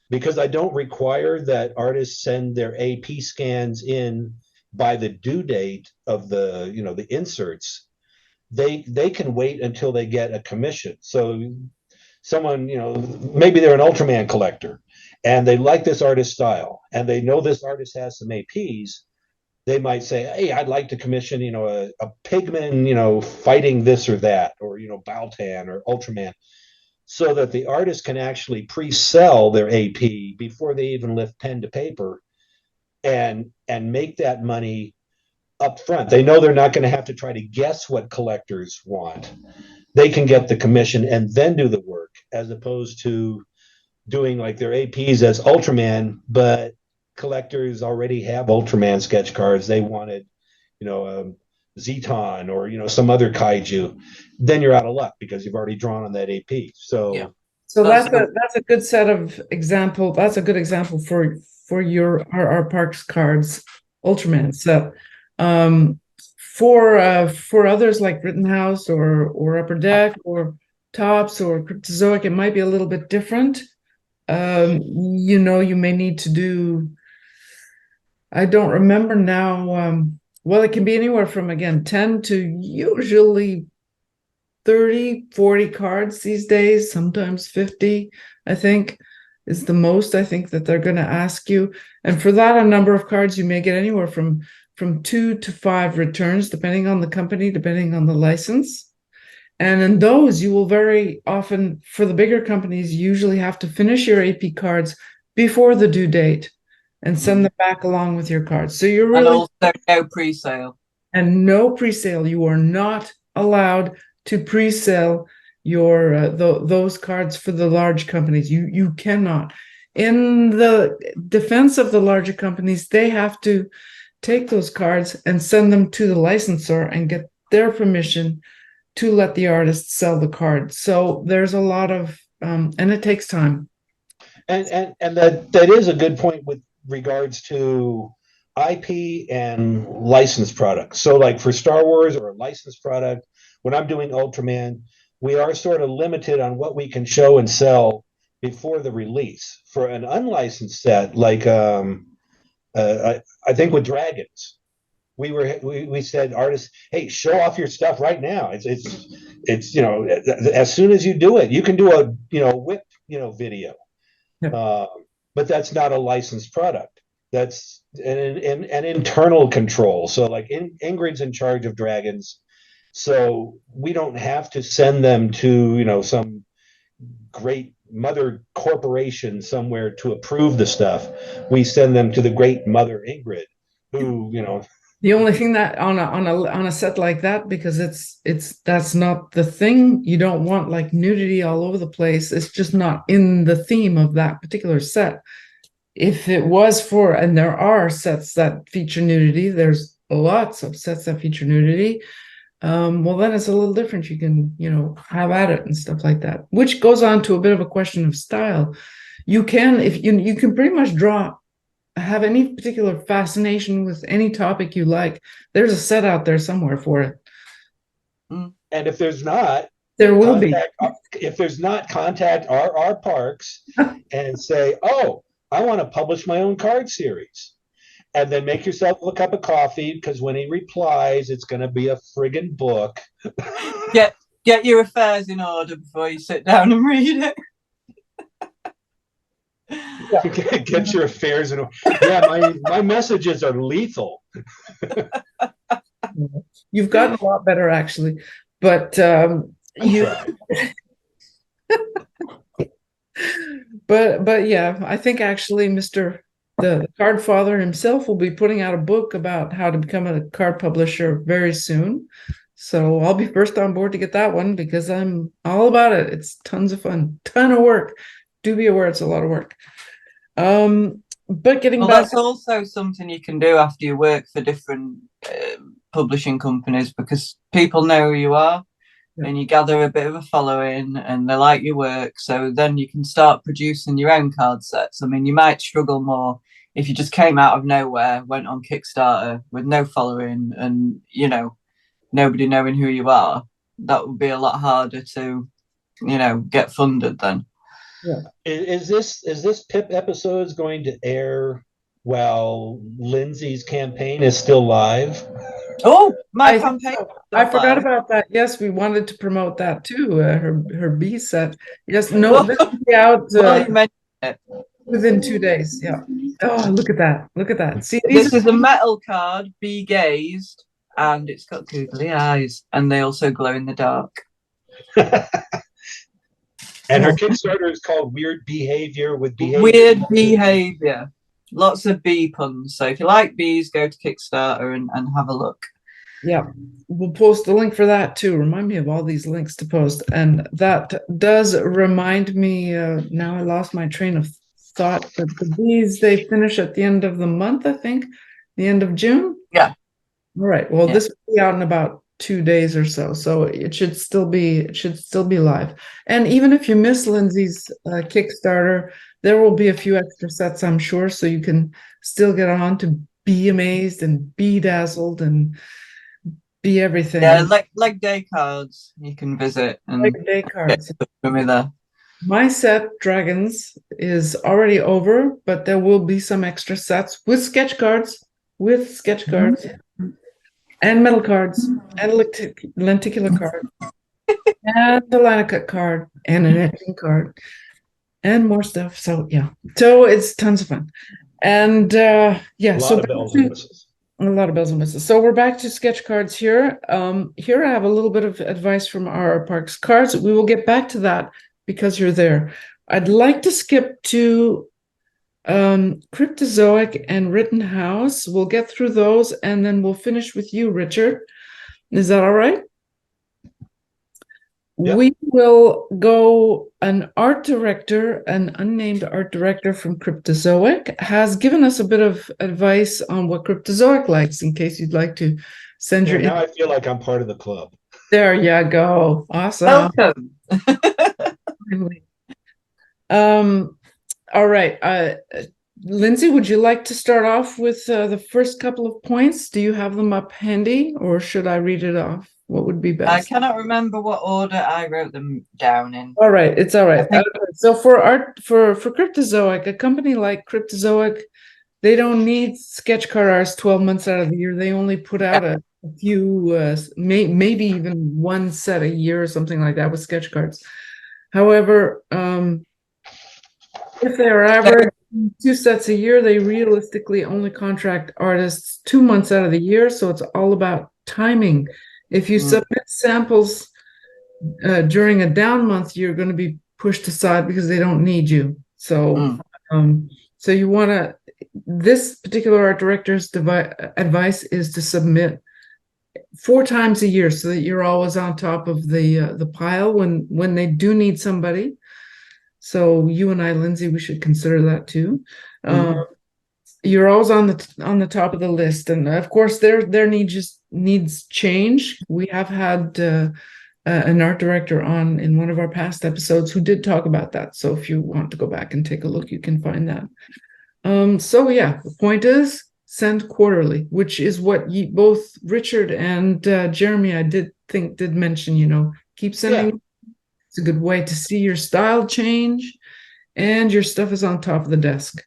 because I don't require that artists send their AP scans in by the due date of the the inserts. They can wait until they get a commission. So someone, maybe they're an Ultraman collector and they like this artist style and they know this artist has some APs. They might say, hey, I'd like to commission, a Pigman, fighting this or that, or, Baltan or Ultraman, so that the artist can actually pre-sell their AP before they even lift pen to paper and make that money up front. They know they're not going to have to try to guess what collectors want. They can get the commission and then do the work, as opposed to doing like their APs as Ultraman, but collectors already have Ultraman sketch cards. They wanted, Zeton or, some other kaiju. Then you're out of luck because you've already drawn on that AP. So, yeah. So that's a good set of example. That's a good example for your RRParks Cards Ultraman set. For others like Rittenhouse or Upper Deck or Tops or Cryptozoic, it might be a little bit different. You may need to do, I don't remember now. Well, it can be anywhere from, again, 10 to usually 30, 40 cards these days, sometimes 50, I think, is the most I think that they're going to ask you. And for that, a number of cards, you may get anywhere from 2 to 5 returns, depending on the company, depending on the license. And in those, you will very often, for the bigger companies, you usually have to finish your AP cards before the due date and send them back along with your cards. So you're really... And also no pre-sale. And no pre-sale. You are not allowed to pre-sell your those cards for the large companies. You cannot. In the defense of the larger companies, they have to take those cards and send them to the licensor and get their permission to let the artist sell the card. So there's a lot of and it takes time. And that is a good point with regards to IP and licensed products. So like for Star Wars or a licensed product, when I'm doing Ultraman, we are sort of limited on what we can show and sell before the release. For an unlicensed set, like I think with Dragons, we said artists, hey, show off your stuff right now. It's as soon as you do it, you can do a whip video. Yeah. But that's not a licensed product. That's an internal control. So like Ingrid's in charge of Dragons. So we don't have to send them to, some great mother corporation somewhere to approve the stuff. We send them to the great mother Ingrid, who, The only thing that on a set like that, because that's not the thing. You don't want like nudity all over the place. It's just not in the theme of that particular set. If it was for, and there are sets that feature nudity, there's lots of sets that feature nudity. Well, then it's a little different. You can, have at it and stuff like that, which goes on to a bit of a question of style. You can, if you can pretty much have any particular fascination with any topic you like. There's a set out there somewhere for it. And if there's not, there will be. If there's not, contact RRParks and say, "Oh, I want to publish my own card series." And then make yourself a cup of coffee, because when he replies, it's going to be a friggin' book. Get your affairs in order before you sit down and read it. Get your affairs in order. Yeah, my messages are lethal. You've gotten a lot better, actually, but but yeah, I think actually the card father himself will be putting out a book about how to become a card publisher very soon. So I'll be first on board to get that one, because I'm all about it. It's tons of fun, ton of work. Do be aware it's a lot of work. But getting back, that's also something you can do after you work for different publishing companies, because people know who you are. Yeah. And you gather a bit of a following and they like your work. So then you can start producing your own card sets. I mean, you might struggle more if you just came out of nowhere, went on Kickstarter with no following and, nobody knowing who you are. That would be a lot harder to, get funded then. Yeah. Is this PiP episodes going to air while Lindsey's campaign is still live? Oh, my campaign! I forgot about that. Yes, we wanted to promote that too. Her B set. Yes, no, this will be out within 2 days. Yeah. Oh, look at that! Look at that! See, this is a metal card. Be gazed, and it's got googly eyes, and they also glow in the dark. And her Kickstarter is called Weird Behavior with Behavior. Weird Behavior. Lots of bee puns. So if you like bees, go to Kickstarter and have a look. Yeah, we'll post a link for that too. Remind me of all these links to post. And that does remind me, now I lost my train of thought, but the bees, they finish at the end of the month, I think, the end of June. Yeah. All right. Well, this will be out in about 2 days or so. So it should still be live. And even if you miss Lindsey's Kickstarter, there will be a few extra sets, I'm sure, so you can still get on to be amazed and be dazzled and be everything. Yeah, like day cards you can visit and like day cards. Get me there. My set Dragons is already over, but there will be some extra sets with sketch cards, and metal cards, and lenticular card, and the line cut card, and an etching card, and more stuff. So yeah, so it's tons of fun, and a lot of bells and whistles. A lot of bells and whistles. So we're back to sketch cards here. Here I have a little bit of advice from RRParks Cards. We will get back to that because you're there. I'd like to skip to Cryptozoic and Rittenhouse. We'll get through those and then we'll finish with you, Richard. Is that all right? Yep. We will go, an unnamed art director from Cryptozoic has given us a bit of advice on what Cryptozoic likes, in case you'd like to send your... Now I feel like I'm part of the club. There you go. Awesome. Welcome. All right. Lindsey, would you like to start off with the first couple of points? Do you have them up handy, or should I read it off? What would be best? I cannot remember what order I wrote them down in. All right, it's all right. So for Cryptozoic, a company like Cryptozoic, they don't need sketch card artists 12 months out of the year. They only put out a few, maybe even one set a year or something like that with sketch cards. However, if they're average 2 sets a year, they realistically only contract artists 2 months out of the year. So it's all about timing. If you submit samples during a down month, you're going to be pushed aside because they don't need you. So, so you want to, this particular art director's advice is to submit 4 times a year so that you're always on top of the pile when they do need somebody. So you and I, Lindsay, we should consider that too. You're always on the top of the list, and of course their needs change. We have had an art director on in one of our past episodes who did talk about that. So if you want to go back and take a look, you can find that. So yeah, the point is send quarterly, which is what both Richard and Jeremy, I did mention, keep sending. Yeah. It's a good way to see your style change and your stuff is on top of the desk.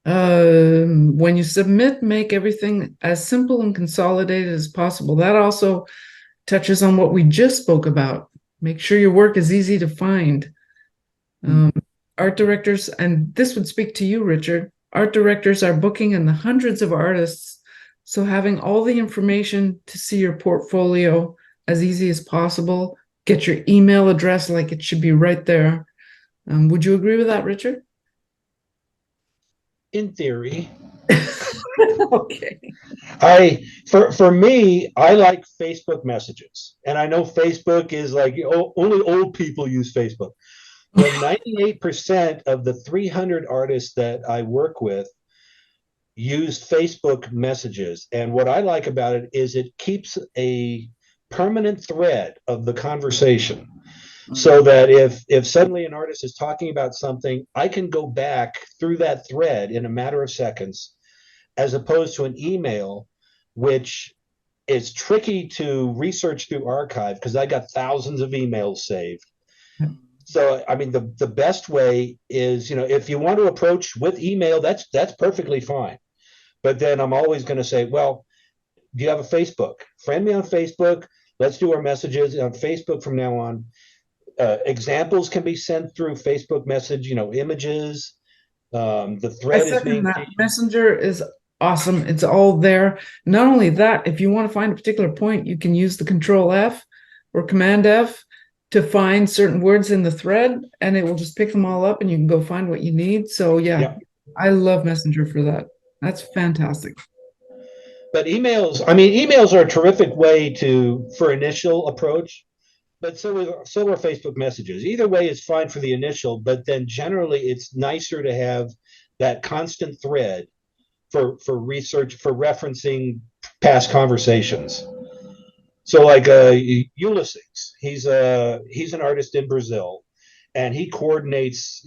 When you submit, make everything as simple and consolidated as possible. That also touches on what we just spoke about. Make sure your work is easy to find. Art directors, and this would speak to you, Richard, art directors are booking in the hundreds of artists, so having all the information to see your portfolio as easy as possible. Get your email address like it should be right there. Would you agree with that, Richard? In theory. Okay. For me, I like Facebook messages, and I know Facebook is like only old people use Facebook. But 98% of the 300 artists that I work with use Facebook messages. And what I like about it is it keeps a permanent thread of the conversation. So that if suddenly an artist is talking about something, I can go back through that thread in a matter of seconds, as opposed to an email, which is tricky to research through archive because I got thousands of emails saved. So, I mean, the best way is, if you want to approach with email, that's perfectly fine. But then I'm always going to say, well, do you have a Facebook? Friend me on Facebook. Let's do our messages on Facebook from now on. Examples can be sent through Facebook message, images. The thread is being that. Messenger is awesome. It's all there. Not only that, if you want to find a particular point, you can use the Control F or Command F to find certain words in the thread, and it will just pick them all up and you can go find what you need. So yeah. I love Messenger for that. That's fantastic. But emails are a terrific way for initial approach, but so are Facebook messages. Either way is fine for the initial, but then generally it's nicer to have that constant thread for research, for referencing past conversations. So like Ulysses, he's an artist in Brazil, and he coordinates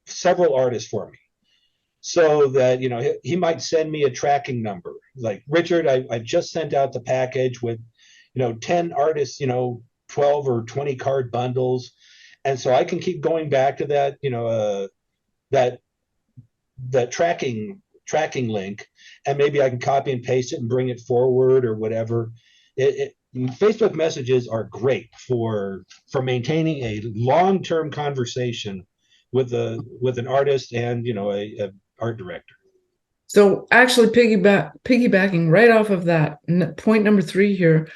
several artists for me, so that he might send me a tracking number. Like, Richard, I just sent out the package with 10 artists, 12 or 20 card bundles, and so I can keep going back to that that tracking link, and maybe I can copy and paste it and bring it forward or whatever. Facebook messages are great for maintaining a long-term conversation with an artist and a art director. So actually piggybacking right off of that, point number 3 here,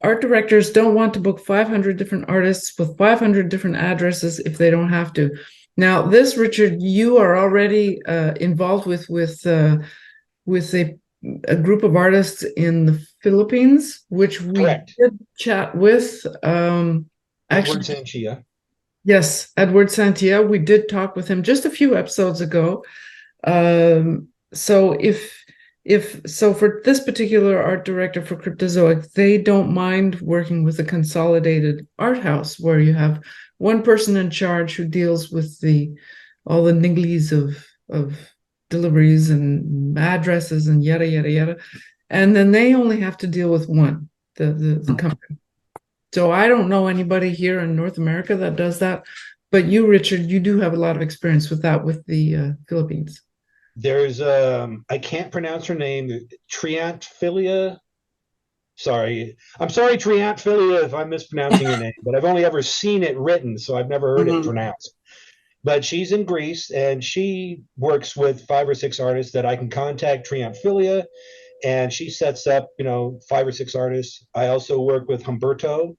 art directors don't want to book 500 different artists with 500 different addresses if they don't have to. Now this, Richard, you are already involved with a group of artists in the Philippines, which we did chat with. Edward Sanchia. Yes, Edward Sanchia. We did talk with him just a few episodes ago. So for this particular art director for Cryptozoic, they don't mind working with a consolidated art house where you have one person in charge who deals with all the nigglies of deliveries and addresses and yada yada yada, and then they only have to deal with one, the company. So I don't know anybody here in North America that does that, but you, Richard, you do have a lot of experience with that with the Philippines. There's I can't pronounce her name, Triantphilia. I'm sorry, Triantphilia, if I'm mispronouncing your name, but I've only ever seen it written, so I've never heard it pronounced. But she's in Greece, and she works with 5 or 6 artists that I can contact, Triantphilia, and she sets up, 5 or 6 artists. I also work with Humberto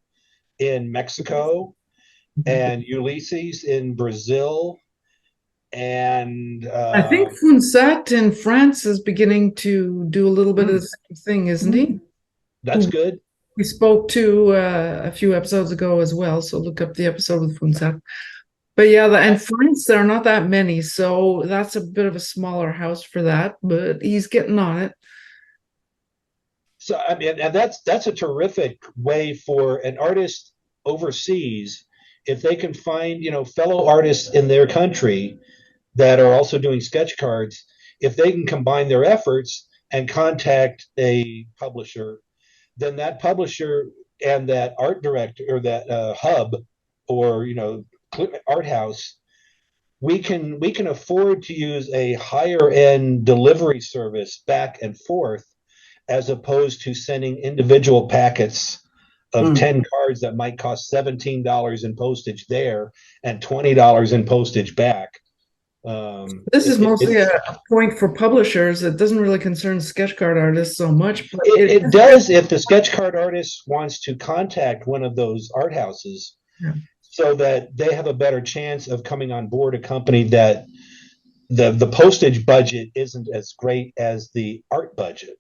in Mexico and Ulysses in Brazil. and I think Funsat in France is beginning to do a little bit of the same thing, isn't he? that's good. We spoke to a few episodes ago as well, so look up the episode with Funsat. But yeah, in France, there are not that many, so that's a bit of a smaller house for that, but he's getting on it. So I mean, and that's a terrific way for an artist overseas, if they can find, fellow artists in their country that are also doing sketch cards, if they can combine their efforts and contact a publisher, then that publisher and that art director or that hub or art house, we can afford to use a higher end delivery service back and forth, as opposed to sending individual packets of 10 cards that might cost $17 in postage there and $20 in postage back. This is mostly a point for publishers. It doesn't really concern sketch card artists so much. But it does if the sketch card artist wants to contact one of those art houses, so that they have a better chance of coming on board a company that the postage budget isn't as great as the art budget.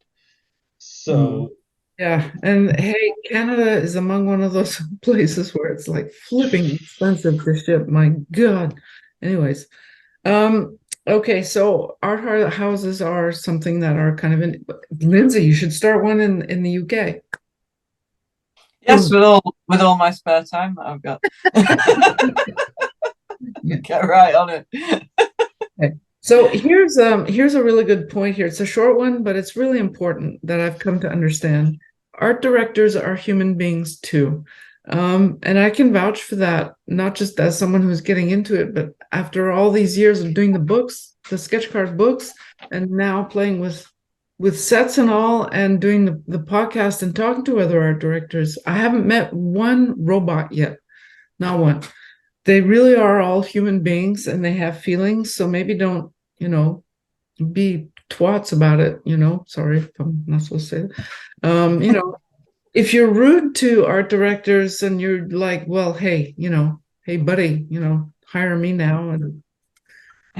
So yeah, and hey, Canada is among one of those places where it's like flipping expensive to ship. My God. Anyways, okay, so art houses are something that are kind of in. Lindsay, you should start one in the UK. Yes, with all my spare time that I've got. Get right on it. Okay. So here's a really good point here. It's a short one, but it's really important that I've come to understand. Art directors are human beings too. And I can vouch for that, not just as someone who's getting into it, but after all these years of doing the books, the sketch card books, and now playing with sets and all, and doing the podcast and talking to other art directors, I haven't met one robot yet. Not one. They really are all human beings and they have feelings. So maybe don't, be twats about it, Sorry if I'm not supposed to say that. If you're rude to art directors and you're like, well, hey, hey, buddy, hire me now, and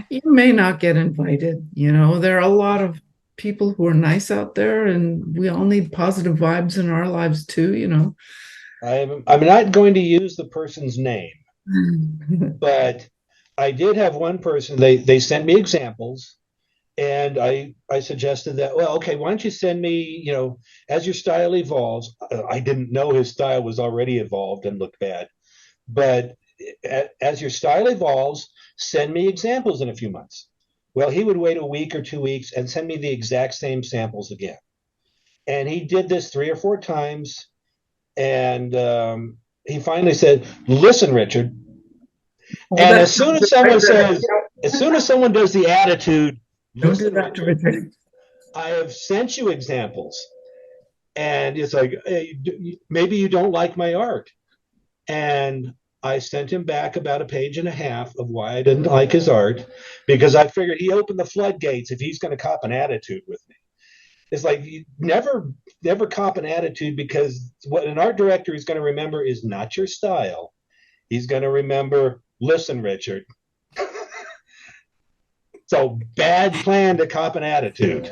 you may not get invited. There are a lot of people who are nice out there, and we all need positive vibes in our lives too. I'm not going to use the person's name, but I did have one person. They sent me examples. And I suggested that, well, okay, why don't you send me, as your style evolves. I didn't know his style was already evolved and looked bad. But as your style evolves, send me examples in a few months. Well, he would wait a week or 2 weeks and send me the exact same samples again. And he did this 3 or 4 times. And he finally said, listen, Richard. And as soon as someone does the attitude, don't do that to Richard. I have sent you examples, and it's like, hey, maybe you don't like my art. And I sent him back about a page and a half of why I didn't like his art, because I figured he opened the floodgates if he's going to cop an attitude with me. It's like, you never cop an attitude, because what an art director is going to remember is not your style. He's going to remember, listen, Richard. So bad plan to cop an attitude.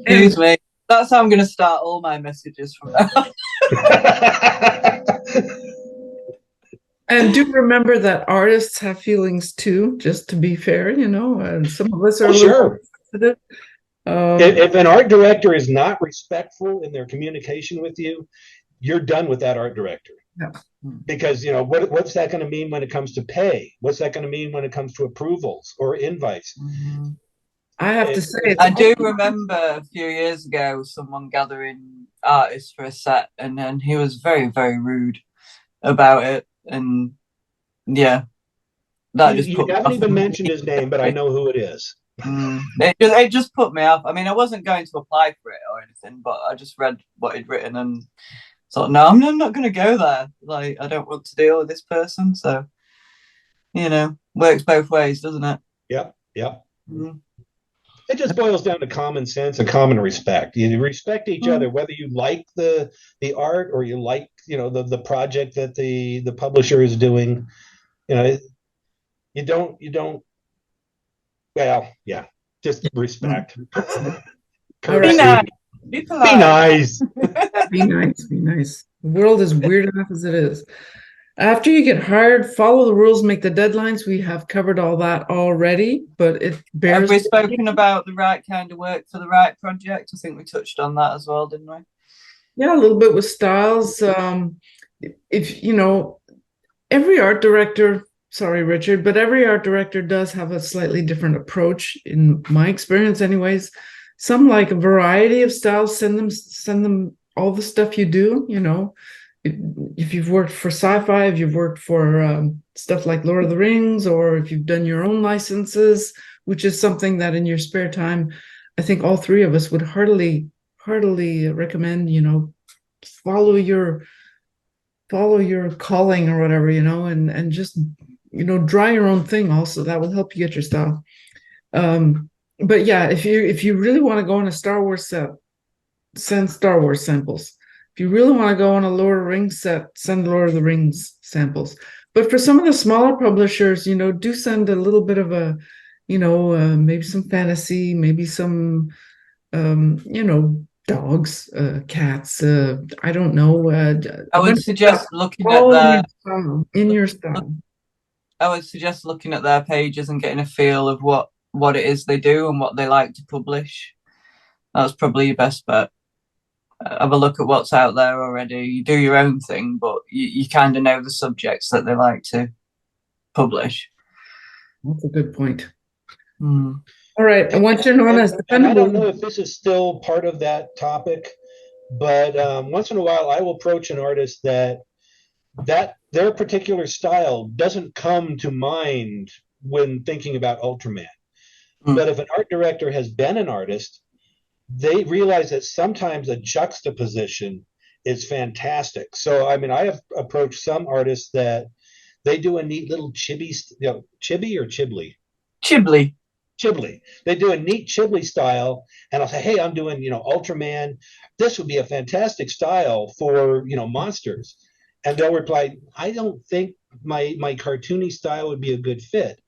Excuse me. That's how I'm going to start all my messages from now. And do remember that artists have feelings too, just to be fair, and some of us are sure. sensitive. If an art director is not respectful in their communication with you, you're done with that art director. Yeah. Because what's that going to mean when it comes to pay? What's that going to mean when it comes to approvals or invites? Mm-hmm. I have to say, I do remember a few years ago someone gathering artists for a set, and then he was very, very rude about it. And yeah, that just you haven't even mentioned his name, but I know who it is. It just put me off. I mean, I wasn't going to apply for it or anything, but I just read what he'd written and thought, no, I'm not going to go there. Like, I don't want to deal with this person. So, works both ways, doesn't it? Yep. Mm-hmm. It just boils down to common sense and common respect. You respect each other, whether you like the art or you like, the project that the publisher is doing. You don't Well, yeah, just respect. All right. Be nice. Be Be polite. nice. Be nice. Be nice. The world is weird enough as it is. After you get hired, follow the rules, make the deadlines. We have covered all that already, but it Have bears. we spoken about the right kind of work for the right project? I think we touched on that as well, didn't we? Yeah, a little bit with styles. If you know, every art director, sorry, Richard, but every art director does have a slightly different approach, in my experience, anyways. Some like a variety of styles. Send them all the stuff you do. You know, if you've worked for sci-fi, if you've worked for stuff like Lord of the Rings, or if you've done your own licenses, which is something that in your spare time, I think all three of us would heartily recommend. You know, follow your calling or whatever, you know, and just, you know, draw your own thing also. That will help you get your style. But yeah, if you really want to go on a Star Wars set, send Star Wars samples. If you really want to go on a Lord of the Rings set, send Lord of the Rings samples. But for some of the smaller publishers, you know, do send a little bit of a, you know, maybe some fantasy, maybe some, you know, dogs, cats, I don't know. I would suggest looking at their in your style. I would suggest looking at their pages and getting a feel of what it is they do and what they like to publish. That's probably your best bet. Have a look at what's out there already. You do your own thing, but you kind of know the subjects that they like to publish. That's a good point. Mm. All right, and once you're known as And I don't know dependable, if this is still part of that topic, but once in a while I will approach an artist that their particular style doesn't come to mind when thinking about Ultraman. But if an art director has been an artist, they realize that sometimes a juxtaposition is fantastic. So, I mean, I have approached some artists that they do a neat little chibi, you know, chibi or chibli? Chibli. Chibli. They do a neat Chibli style, and I'll say, hey, I'm doing, you know, Ultraman. This would be a fantastic style for, you know, monsters. And they'll reply, I don't think my cartoony style would be a good fit.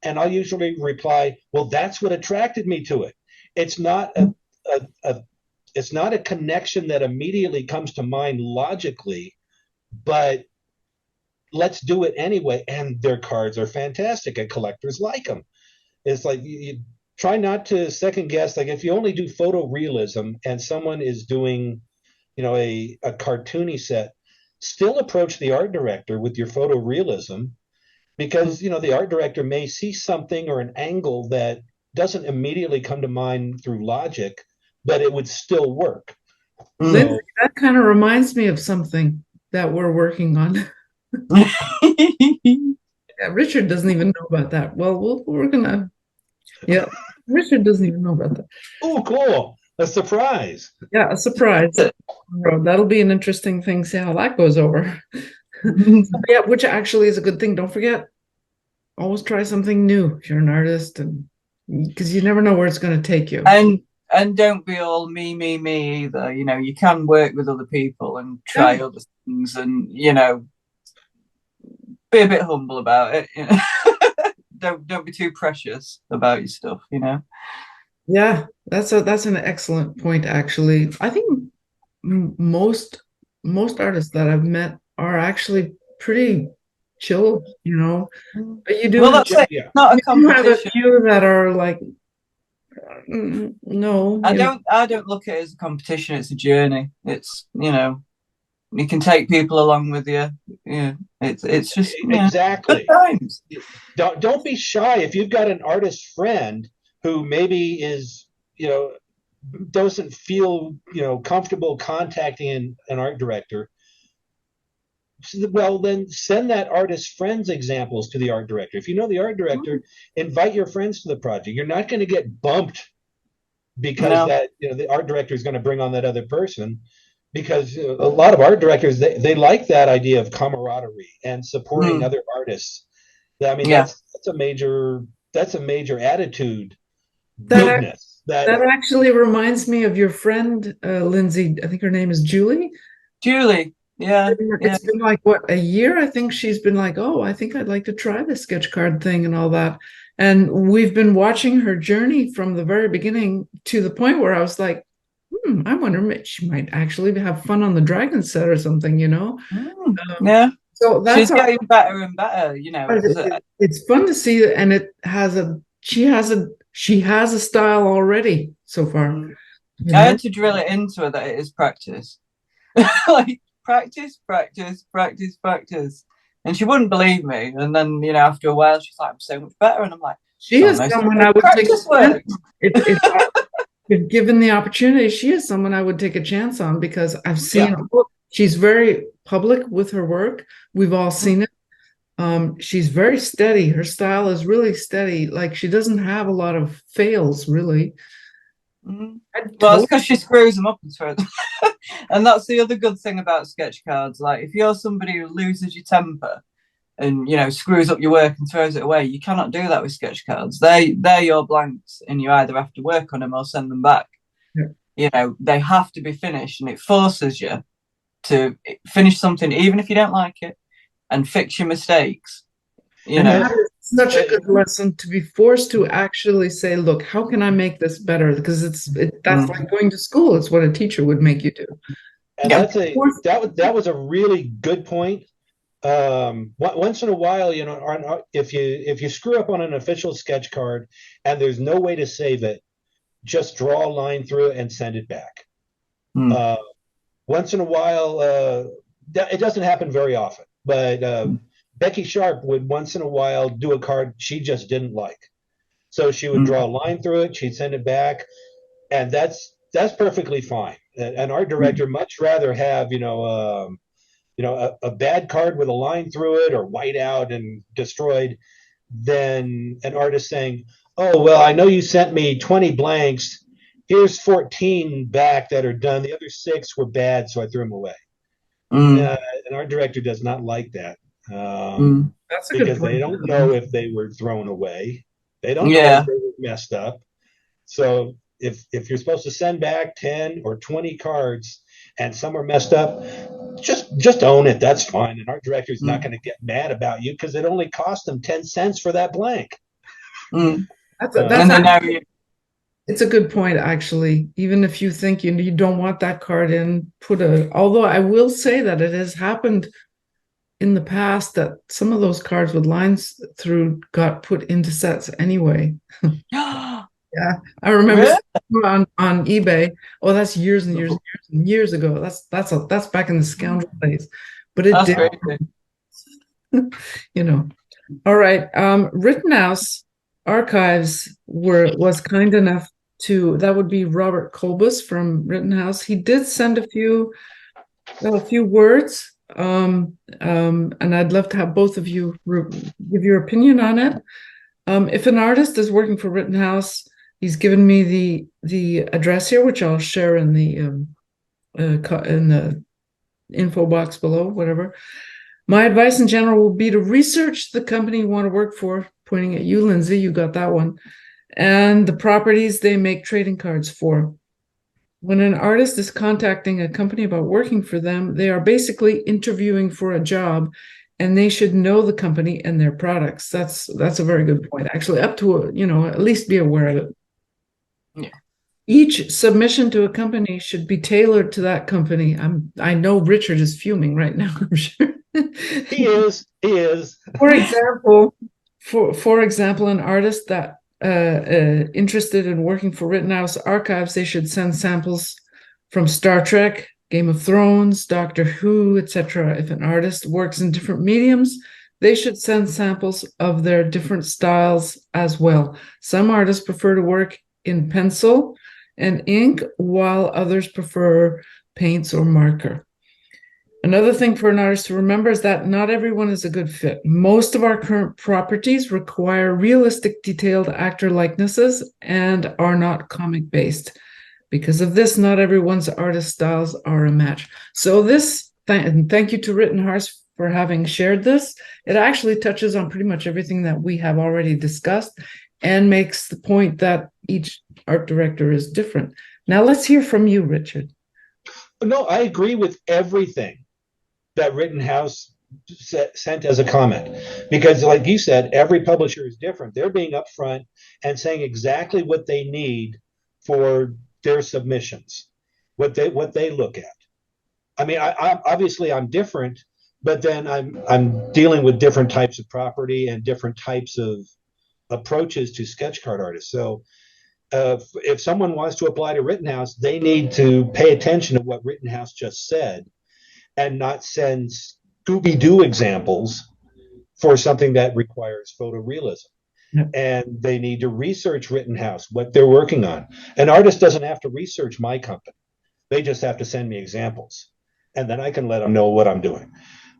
And I'll usually reply, well, that's what attracted me to it. It's not it's not a connection that immediately comes to mind logically, but let's do it anyway. And their cards are fantastic, and collectors like them. It's like you try not to second guess. Like if you only do photorealism and someone is doing, you know, a cartoony set, still approach the art director with your photorealism, because, you know, the art director may see something or an angle that doesn't immediately come to mind through logic, but it would still work. Lindsay, So, that kind of reminds me of something that we're working on. Yeah, Richard doesn't even know about that. Well, we're gonna, yeah, Richard doesn't even know about that. oh, cool. A surprise. Yeah, a surprise. That'll be an interesting thing. See how that goes over. Yeah, which actually is a good thing. Don't forget, always try something new if you're an artist, and because you never know where it's going to take you. And don't be all me either. You know, you can work with other people and try other things, and you know, be a bit humble about it. You know? Don't be too precious about your stuff. You know. Yeah, that's an excellent point. Actually, I think most artists that I've met are actually pretty chill. You know, but you do. Well, that's it. Yeah. Not a You have a competition. few that are like, no. I don't look at it as a competition. It's a journey. It's, you know, you can take people along with you. Yeah, it's just exactly. Good times. Don't be shy if you've got an artist friend who maybe is, you know, doesn't feel, you know, comfortable contacting an art director. Well, then send that artist's friends examples to the art director. If you know the art director, invite your friends to the project. You're not going to get bumped because that, you know, the art director is going to bring on that other person, because a lot of art directors, they like that idea of camaraderie and supporting other artists. I mean, that's a major attitude. That actually reminds me of your friend Lindsay. I think her name is Julie. Yeah. It's been like what, a year? I think she's been like, oh, I think I'd like to try the sketch card thing and all that. And we've been watching her journey from the very beginning to the point where I was like, I wonder if she might actually have fun on the dragon set or something, Yeah. So She's that's getting better and better, it's fun to see, and it has she has a style already so far. I had to drill it into her that it is practice. Like practice, practice, practice, practice. And she wouldn't believe me. And then, after a while, she's like, I'm so much better. And I'm like, she is someone I would take if given the opportunity. She is someone I would take a chance on, because I've seen she's very public with her work. We've all seen it. She's very steady. Her style is really steady. Like, she doesn't have a lot of fails, really. Well, it's because she screws them up and throws them. And that's the other good thing about sketch cards. Like, if you're somebody who loses your temper and screws up your work and throws it away, you cannot do that with sketch cards. They're your blanks, and you either have to work on them or send them back. They have to be finished, and it forces you to finish something even if you don't like it, and fix your mistakes. It's such a good lesson to be forced to actually say, look, how can I make this better? Because that's like going to school. It's what a teacher would make you do. And that was a really good point. Once in a while, if you screw up on an official sketch card and there's no way to save it, just draw a line through it and send it back. Once in a while, it doesn't happen very often, but Becky Sharp would once in a while do a card she just didn't like. So she would draw a line through it, she'd send it back, and that's perfectly fine. And our director much rather have, a bad card with a line through it or white out and destroyed than an artist saying, oh, well, I know you sent me 20 blanks. Here's 14 back that are done. The other 6 were bad, so I threw them away. And our director does not like that. That's a good because point. they don't know if they were thrown away. They don't know if they were messed up. So if you're supposed to send back 10 or 20 cards and some are messed up, just own it. That's fine. And our director's not going to get mad about you because it only cost them 10 cents for that blank. It's a good point, actually. Even if you think you don't want that card in, although I will say that it has happened in the past that some of those cards with lines through got put into sets anyway. Yeah, I remember on eBay. Oh, that's years and years and years and years ago. That's back in the scoundrel days. But it did. All right. Rittenhouse Archives was kind enough to, that would be Robert Colbus from Rittenhouse. He did send a few words. And I'd love to have both of you give your opinion on it. If an artist is working for Rittenhouse, he's given me the address here, which I'll share in the info box below, whatever. My advice in general will be to research the company you want to work for, pointing at you, Lindsay, you got that one, and the properties they make trading cards for. When an artist is contacting a company about working for them, they are basically interviewing for a job, and they should know the company and their products. That's a very good point, actually, up to, at least be aware of it. Yeah. Each submission to a company should be tailored to that company. I know Richard is fuming right now, I'm sure. He is. For example, an artist that interested in working for Rittenhouse Archives, they should send samples from Star Trek, Game of Thrones, Doctor Who, etc. If an artist works in different mediums, they should send samples of their different styles as well. Some artists prefer to work in pencil and ink, while others prefer paints or marker. Another thing for an artist to remember is that not everyone is a good fit. Most of our current properties require realistic, detailed actor likenesses and are not comic-based. Because of this, not everyone's artist styles are a match. So thank you to Rittenhouse for having shared this. It actually touches on pretty much everything that we have already discussed and makes the point that each art director is different. Now let's hear from you, Richard. No, I agree with everything that Rittenhouse sent as a comment, because like you said, every publisher is different. They're being upfront and saying exactly what they need for their submissions, what they look at. I mean, I obviously I'm different, but then I'm dealing with different types of property and different types of approaches to sketch card artists. So if someone wants to apply to Rittenhouse, they need to pay attention to what Rittenhouse just said and not send Scooby-Doo examples for something that requires photorealism. Yep. And they need to research Rittenhouse, what they're working on. An artist doesn't have to research my company. They just have to send me examples. And then I can let them know what I'm doing.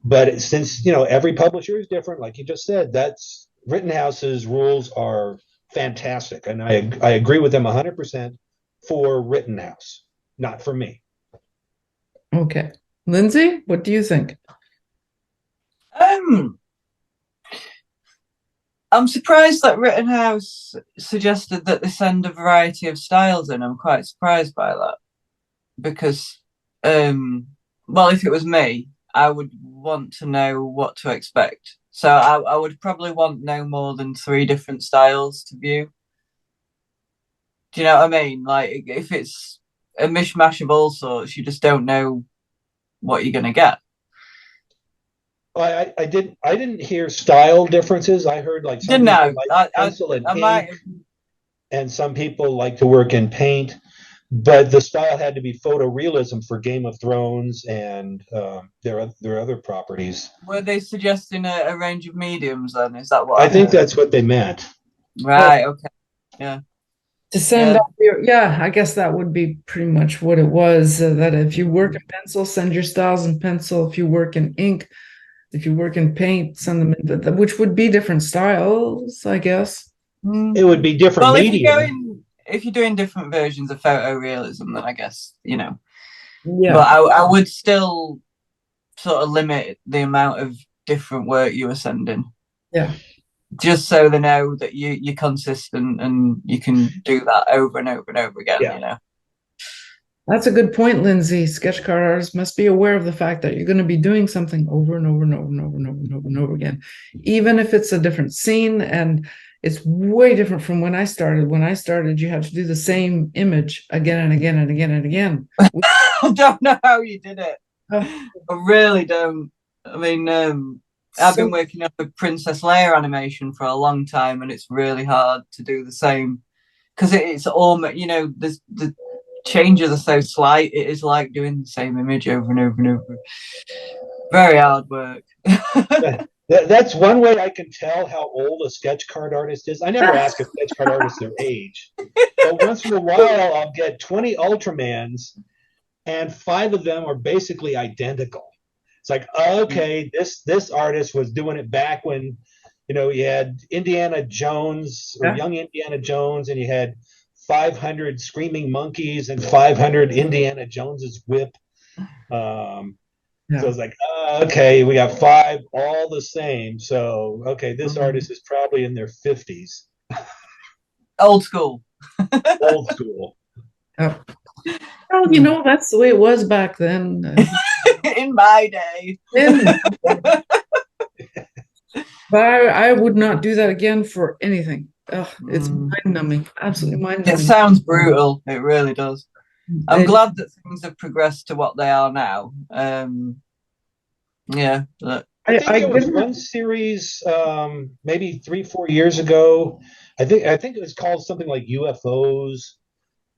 But since, every publisher is different, like you just said, that's Rittenhouse's rules are fantastic. And I agree with them 100% for Rittenhouse, not for me. Okay. Lindsay, what do you think? I'm surprised that Rittenhouse suggested that they send a variety of styles in. I'm quite surprised by that because, well, if it was me, I would want to know what to expect. So I would probably want no more than 3 different styles to view. Do you know what I mean? Like if it's a mishmash of all sorts, you just don't know what you're gonna get. I didn't hear style differences. I heard like some people like pencil and ink, and some people like to work in paint, but the style had to be photorealism for Game of Thrones and their other properties. Were they suggesting a range of mediums then? Is that what I think that's what they meant. Right, okay. Yeah. To send out I guess that would be pretty much what it was. That if you work in pencil, send your styles in pencil. If you work in ink, if you work in paint, send them in, which would be different styles, I guess. It would be different media. If you're doing different versions of photorealism, then I guess, Yeah. But I would still sort of limit the amount of different work you are sending. Yeah. Just so they know that you're consistent and you can do that over and over and over again, That's a good point, Lindsay. Sketch card artists must be aware of the fact that you're going to be doing something over and over and over and over and over and over and over again, even if it's a different scene. And it's way different from when I started. When I started, you had to do the same image again and again and again and again. I don't know how you did it. I really don't. I mean, I've been working on a Princess Leia animation for a long time, and it's really hard to do the same because it's all, the changes are so slight. It is like doing the same image over and over and over. Very hard work. That's one way I can tell how old a sketch card artist is. I never ask a sketch card artist their age, but once in a while I'll get 20 Ultramans and 5 of them are basically identical. It's like, okay, this artist was doing it back when, you had Indiana Jones or young Indiana Jones, and you had 500 screaming monkeys and 500 Indiana Jones's whip. So it's like, okay, we got 5 all the same. So, okay, this artist is probably in their 50s. Old school. Old school. Oh. Well, that's the way it was back then. In my day. But I would not do that again for anything. It's mind-numbing, absolutely mind-numbing. It sounds brutal. It really does. I'm glad that things have progressed to what they are now. I think there was one series, maybe 3-4 years ago. I think it was called something like UFOs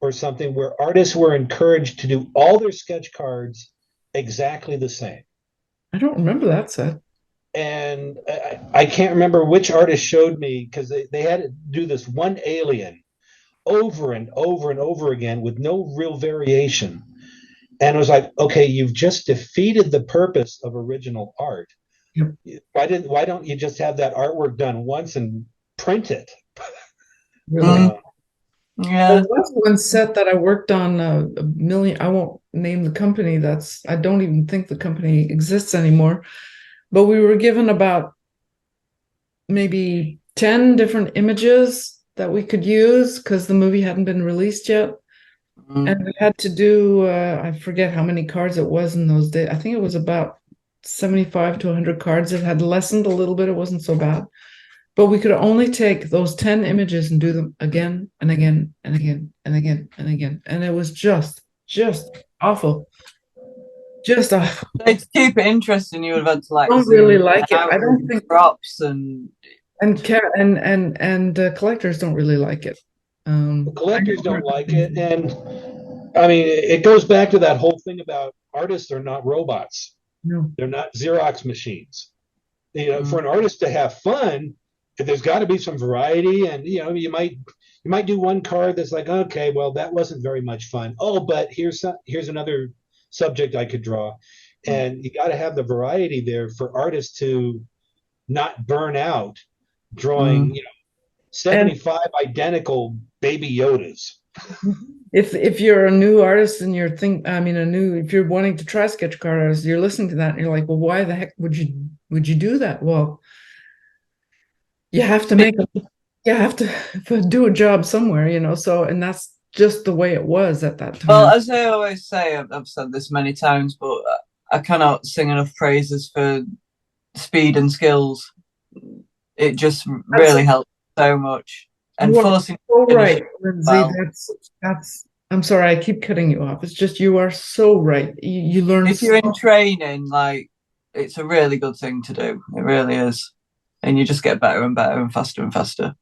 or something, where artists were encouraged to do all their sketch cards exactly the same. I don't remember that set. And I can't remember which artist showed me, because they had to do this one alien over and over and over again with no real variation. And it was like, okay, you've just defeated the purpose of original art. Yep. Why don't you just have that artwork done once and print it? Really? There was one set that I worked on a million. I won't name the company. I don't even think the company exists anymore. But we were given about maybe 10 different images that we could use because the movie hadn't been released yet. And we had to do, I forget how many cards it was in those days. I think it was about 75 to 100 cards. It had lessened a little bit. It wasn't so bad. But we could only take those 10 images and do them again and again and again and again and again. And it was just awful. Just awful. To keep it interesting, you would have had to like I don't really like it. I don't think props and collectors don't really like it. Collectors don't like it, and I mean, it goes back to that whole thing about artists are not robots. No. They're not Xerox machines. You know, for an artist to have fun, there's got to be some variety, and you know, you might do one card that's like, okay, well, that wasn't very much fun. Oh, but here's another subject I could draw, and you got to have the variety there for artists to not burn out drawing, you know, 75 identical Baby Yodas. If you're a new artist and if you're wanting to try sketch card artists, you're listening to that and you're like, well, why the heck would you do that? Well, you have to do a job somewhere, you know. So, and that's just the way it was at that time. Well, as I always say, I've said this many times, but I cannot sing enough praises for speed and skills. It just really helps so much. And forcing so right, Lindsay. That's. I'm sorry, I keep cutting you off. It's just you are so right. You learn. If you're in training, like, it's a really good thing to do. It really is, and you just get better and better and faster and faster.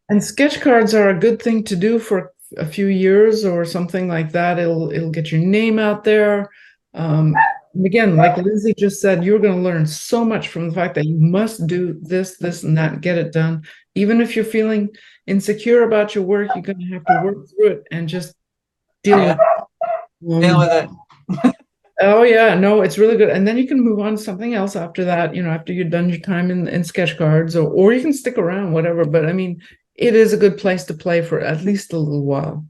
And sketch cards are a good thing to do for a few years or something like that. It'll get your name out there. Again, like Lindsay just said, you're going to learn so much from the fact that you must do this, and that, get it done. Even if you're feeling insecure about your work, you're going to have to work through it and just deal with it. Deal with it. Oh yeah, no, it's really good. And then you can move on to something else after that, you know, after you've done your time in sketch cards, or you can stick around, whatever. But I mean, it is a good place to play for at least a little while.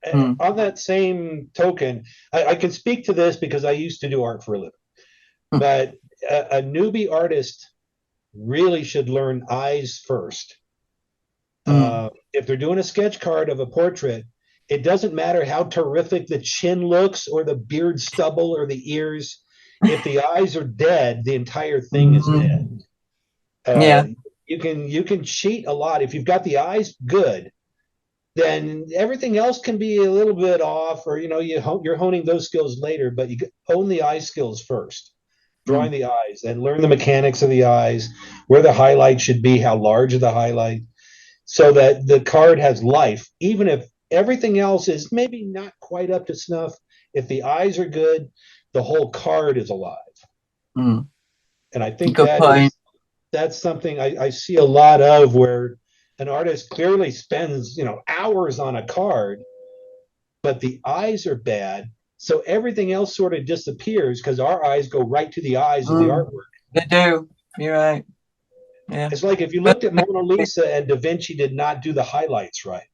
And on that same token, I can speak to this because I used to do art for a living. But a newbie artist really should learn eyes first. If they're doing a sketch card of a portrait, it doesn't matter how terrific the chin looks or the beard stubble or the ears. If the eyes are dead, the entire thing is dead. You can cheat a lot. If you've got the eyes good, then everything else can be a little bit off, or, you know, you're honing those skills later, but you hone the eye skills first, drawing the eyes, and learn the mechanics of the eyes, where the highlight should be, how large is the highlight, so that the card has life. Even if everything else is maybe not quite up to snuff, if the eyes are good, the whole card is alive. And I think that's something I see a lot of, where an artist clearly spends, you know, hours on a card, but the eyes are bad, so everything else sort of disappears because our eyes go right to the eyes of the artwork. They do. You're right. Yeah. It's like if you looked at Mona Lisa and Da Vinci did not do the highlights right,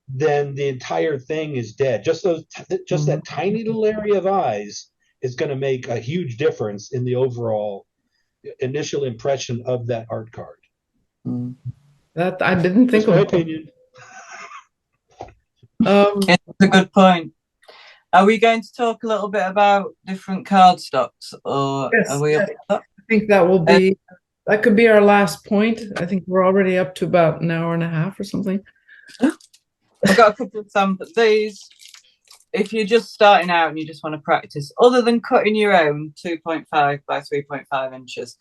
then the entire thing is dead. Just that tiny little area of eyes is going to make a huge difference in the overall initial impression of that art card. That I didn't think of. My opinion. It's a good point. Are we going to talk a little bit about different card stocks, or are we? I think that could be our last point. I think we're already up to about an hour and a half or something. I've got a couple of samples. These, if you're just starting out and you just want to practice, other than cutting your own 2.5 by 3.5 inches,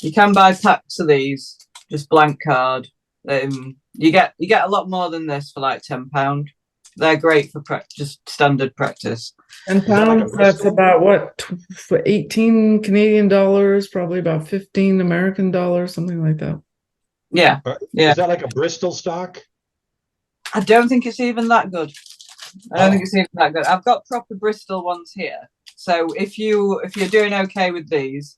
you can buy packs of these, just blank card. You get a lot more than this for like £10. They're great for just standard practice. £10, that's about what, for 18 Canadian dollars, probably about 15 American dollars, something like that. Yeah. Is that like a Bristol stock? I don't think it's even that good. I've got proper Bristol ones here. So if you're doing okay with these,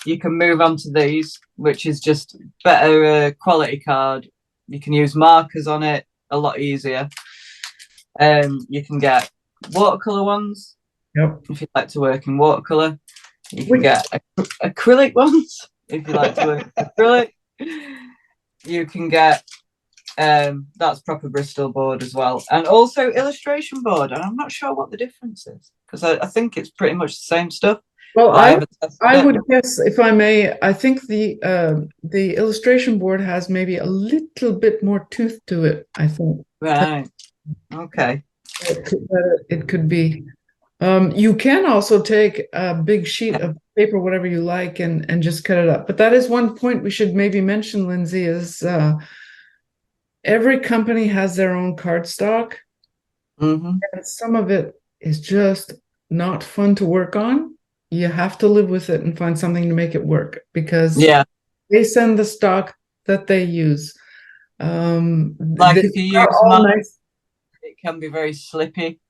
you can move on to these, which is just better quality card. You can use markers on it a lot easier. You can get watercolor ones. Yep. If you like to work in watercolor, you can get acrylic ones. If you like to work in acrylic, you can get that's proper Bristol board as well, and also illustration board. And I'm not sure what the difference is, because I think it's pretty much the same stuff. Well, But I haven't tested I it. would guess, if I may, I think the illustration board has maybe a little bit more tooth to it, I think. Right. Okay. It could be. You can also take a big sheet of paper, whatever you like, and just cut it up. But that is one point we should maybe mention, Lindsey, is every company has their own cardstock, Hmm. and some of it is just not fun to work on. You have to live with it and find something to make it work because Yeah. they send the stock that they use. Like if you They're use all markers, nice. it can be very slippy,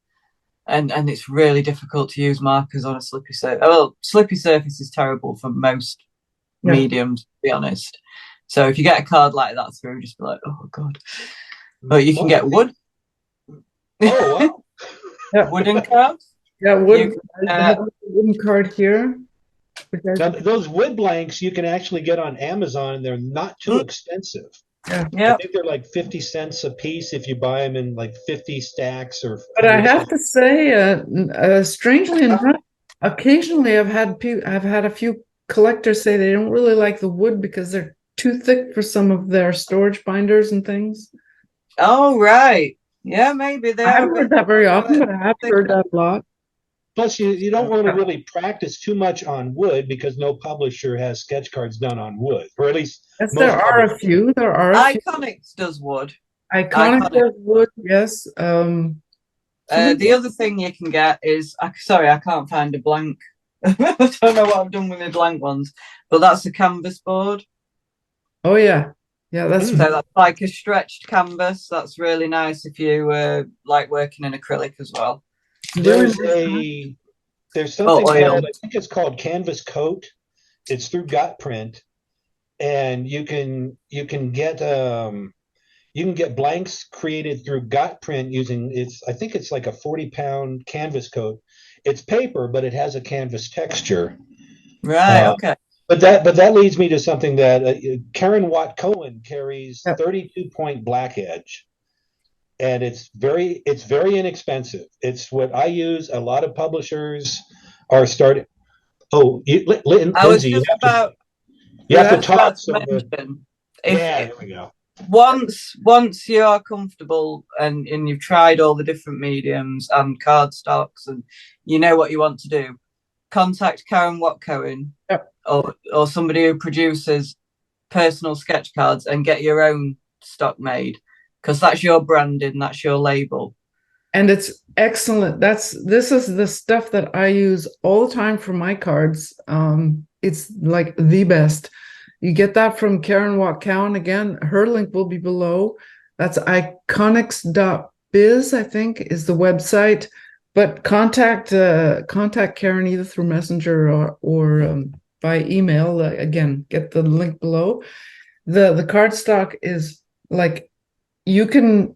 and it's really difficult to use markers on a slippy surface. Well, slippy surface is terrible for most Yeah. mediums, to be honest. So if you get a card like that through, just be like, oh god. But you can get wood. Oh, wow. Yeah. Wooden cards. Yeah, You I have a wooden card here. Now, those wood blanks you can actually get on Amazon, and they're not too expensive. Yeah. I Yeah. think they're like 50 cents a piece if you buy them in like 50 stacks or. But I have to say, strangely enough, occasionally I've had a few collectors say they don't really like the wood because they're too thick for some of their storage binders and things. Oh right. Yeah, maybe they I are a haven't bit heard that very often, but I have heard that a lot. Plus, you don't want to really practice too much on wood because no publisher has sketch cards done on wood, or at least Yes, most there are a publishers. few. There are a few. Iconics does wood. Iconic does wood, yes. The other thing you can get is sorry, I can't find a blank. I don't know what I've done with my blank ones, but that's a canvas board. Oh yeah, yeah. That's So that's like a stretched canvas. That's really nice if you like working in acrylic as well. There's really something oil. called, I think it's called Canvas Coat. It's through Got Print, and you can get blanks created through Got Print using I think it's like a 40-pound canvas coat. It's paper, but it has a canvas texture. Right. Okay. But that leads me to something that Karen Watt Cohen carries 32-point black edge, and it's very inexpensive. It's what I use. A lot of publishers are starting. Oh, I was Lindsey, just about. you have to talk. Mention, There we go. Once you are comfortable and you've tried all the different mediums and cardstocks and you know what you want to do, contact Karen Watt Cohen or somebody who produces personal sketch cards and get your own stock made, because that's your branding, that's your label. And it's excellent. This is the stuff that I use all the time for my cards. It's like the best. You get that from Karen Watt Cowan. Again, her link will be below. That's iconics.biz, I think, is the website. But contact Karen either through Messenger or by email. Again, get the link below. The cardstock is like, you can,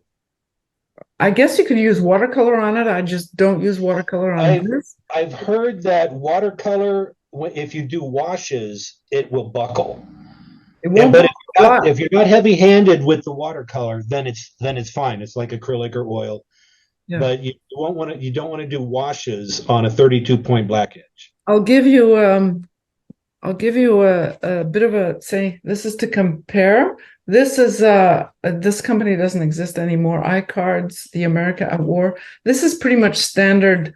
I guess you could use watercolor on it. I just don't use watercolor on this. I've heard that watercolor, if you do washes, it will buckle. It won't, but if you're not heavy-handed with the watercolor, then it's fine. It's like acrylic or oil. Yeah. But you don't want to do washes on a 32-point black edge. I'll give you a bit of a say. This is to compare. This is this company doesn't exist anymore. iCards, the America at War. This is pretty much standard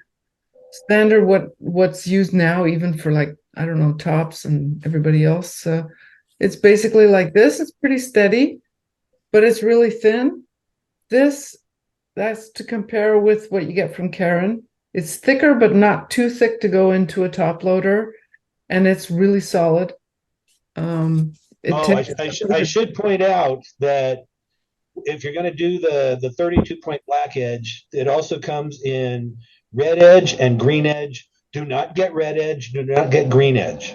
what's used now, even for, like, I don't know, Tops and everybody else. It's basically like this. It's pretty steady, but it's really thin. That's to compare with what you get from Karen. It's thicker, but not too thick to go into a top loader, and it's really solid. I should point out that if you're going to do the 32-point black edge, it also comes in red edge and green edge. Do not get red edge. Do not get green edge.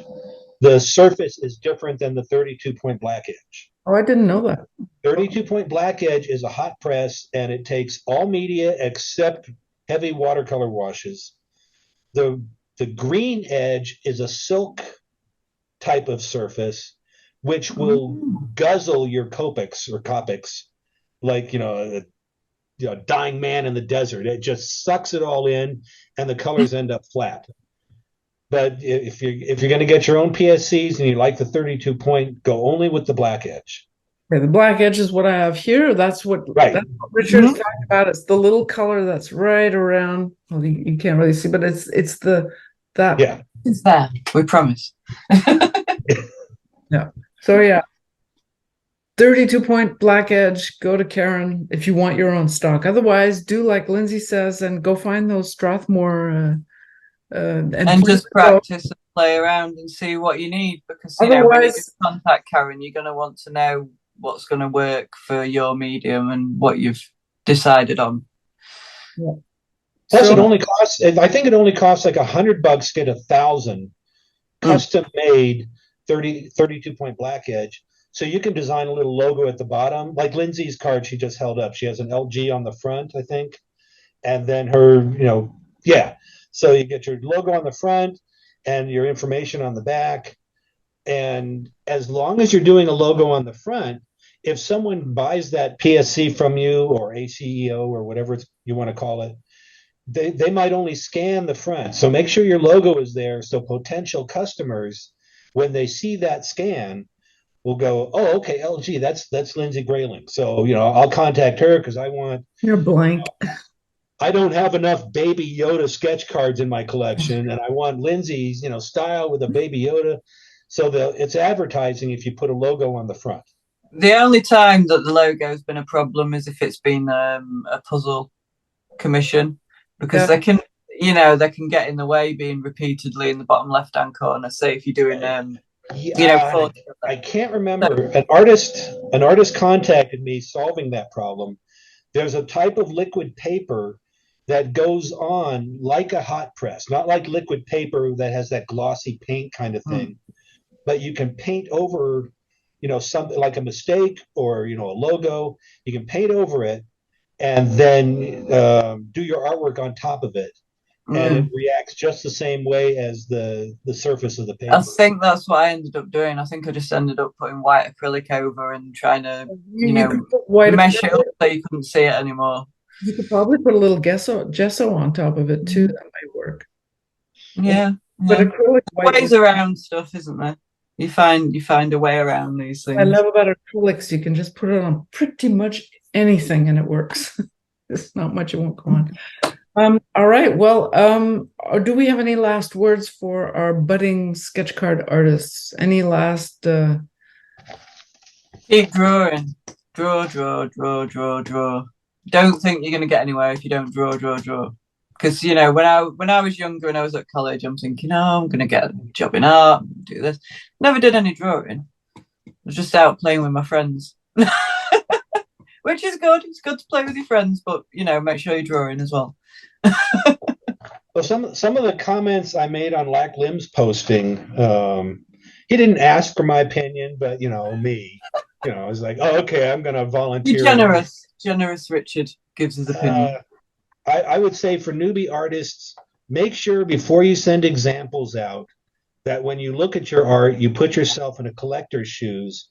The surface is different than the 32-point black edge. Oh, I didn't know that. 32-point black edge is a hot press, and it takes all media except heavy watercolor washes. The green edge is a silk type of surface, which will guzzle your Copics or Copics, like, a dying man in the desert. It just sucks it all in, and the colors end up flat. But if you're going to get your own PSCs and you like the 32 point, go only with the black edge. Okay, the black edge is what I have here. That's what Richard is talking about. It's the little color that's right around. Well, you can't really see, but it's that. Yeah, it's there. We promise. Yeah. So yeah, 32 point black edge. Go to Karen if you want your own stock. Otherwise, do like Lindsey says and go find those Strathmore. And just practice and play around and see what you need, because when you contact Karen, you're going to want to know what's going to work for your medium and what you've decided on. Yeah. Plus, it only costs. I think it only costs like $100 to get 1,000 custom made 32 point black edge. So you can design a little logo at the bottom, like Lindsey's card she just held up. She has an LG on the front, I think, and then her, So you get your logo on the front and your information on the back. And as long as you're doing a logo on the front, if someone buys that PSC from you or ACEO or whatever you want to call it, they might only scan the front. So make sure your logo is there so potential customers, when they see that scan, will go, oh, okay, LG, that's Lindsey Grayling. So, I'll contact her because I want... You're blank. I don't have enough Baby Yoda sketch cards in my collection, and I want Lindsey's, style with a Baby Yoda. So it's advertising if you put a logo on the front. The only time that the logo's been a problem is if it's been a puzzle commission, because they can get in the way being repeatedly in the bottom left-hand corner. Say if you're doing I can't remember. An artist contacted me solving that problem. There's a type of liquid paper that goes on like a hot press, not like liquid paper that has that glossy paint kind of thing, but you can paint over, something like a mistake or, a logo. You can paint over it and then do your artwork on top of it. And it reacts just the same way as the surface of the paper. I think that's what I ended up doing. I think I just ended up putting white acrylic over and trying to, mesh it up so you couldn't see it anymore. You could probably put a little gesso on top of it too. That might work. Yeah. But acrylic ways around stuff, isn't there? You find a way around these things. I love about acrylics, you can just put it on pretty much anything and it works. There's not much it won't go on. All right. Well, do we have any last words for our budding sketch card artists? Any last? Keep drawing. Draw. Don't think you're going to get anywhere if you don't draw. Because when I was younger and I was at college, I'm thinking, I'm going to get a job in art, do this. Never did any drawing. I was just out playing with my friends. Which is good. It's good to play with your friends, but make sure you're drawing as well. Well, some of the comments I made on Lack Lim's posting, he didn't ask for my opinion, but me, I was like, oh, okay, I'm going to volunteer. You're generous. Richard gives his opinion. I would say for newbie artists, make sure before you send examples out that when you look at your art, you put yourself in a collector's shoes.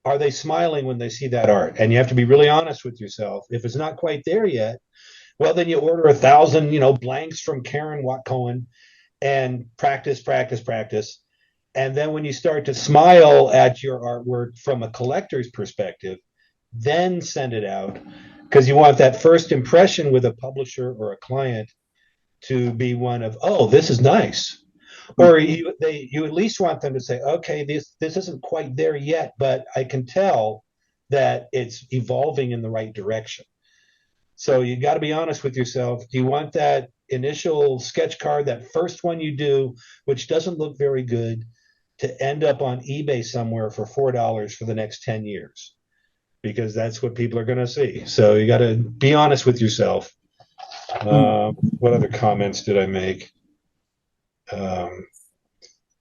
Are they smiling when they see that art? And you have to be really honest with yourself. If it's not quite there yet, well, then you order 1,000, blanks from Karen Watt-Cohen and practice. And then when you start to smile at your artwork from a collector's perspective, then send it out, because you want that first impression with a publisher or a client to be one of, oh, this is nice. Or you at least want them to say, okay, this isn't quite there yet, but I can tell that it's evolving in the right direction. So you got to be honest with yourself. Do you want that initial sketch card, that first one you do, which doesn't look very good, to end up on eBay somewhere for $4 for the next 10 years? Because that's what people are going to see. So you got to be honest with yourself. What other comments did I make?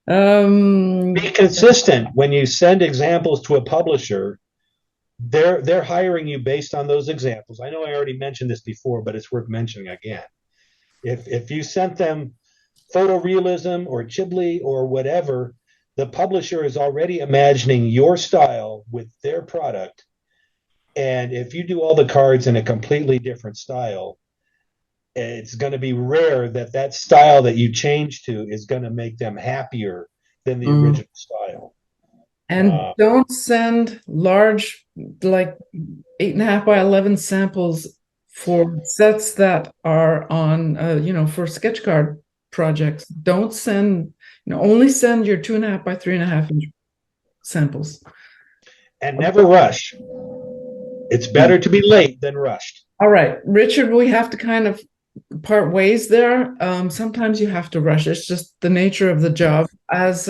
Be consistent. When you send examples to a publisher, they're hiring you based on those examples. I know I already mentioned this before, but it's worth mentioning again. If you sent them photorealism or Ghibli or whatever, the publisher is already imagining your style with their product. And if you do all the cards in a completely different style, it's going to be rare that style that you change to is going to make them happier than the original style. And don't send large, like 8.5 by 11 samples for sets that are on, for sketch card projects. Don't send, only send your 2.5 by 3.5 inch samples. And never rush. It's better to be late than rushed. All right, Richard, we have to kind of part ways there. Sometimes you have to rush. It's just the nature of the job. As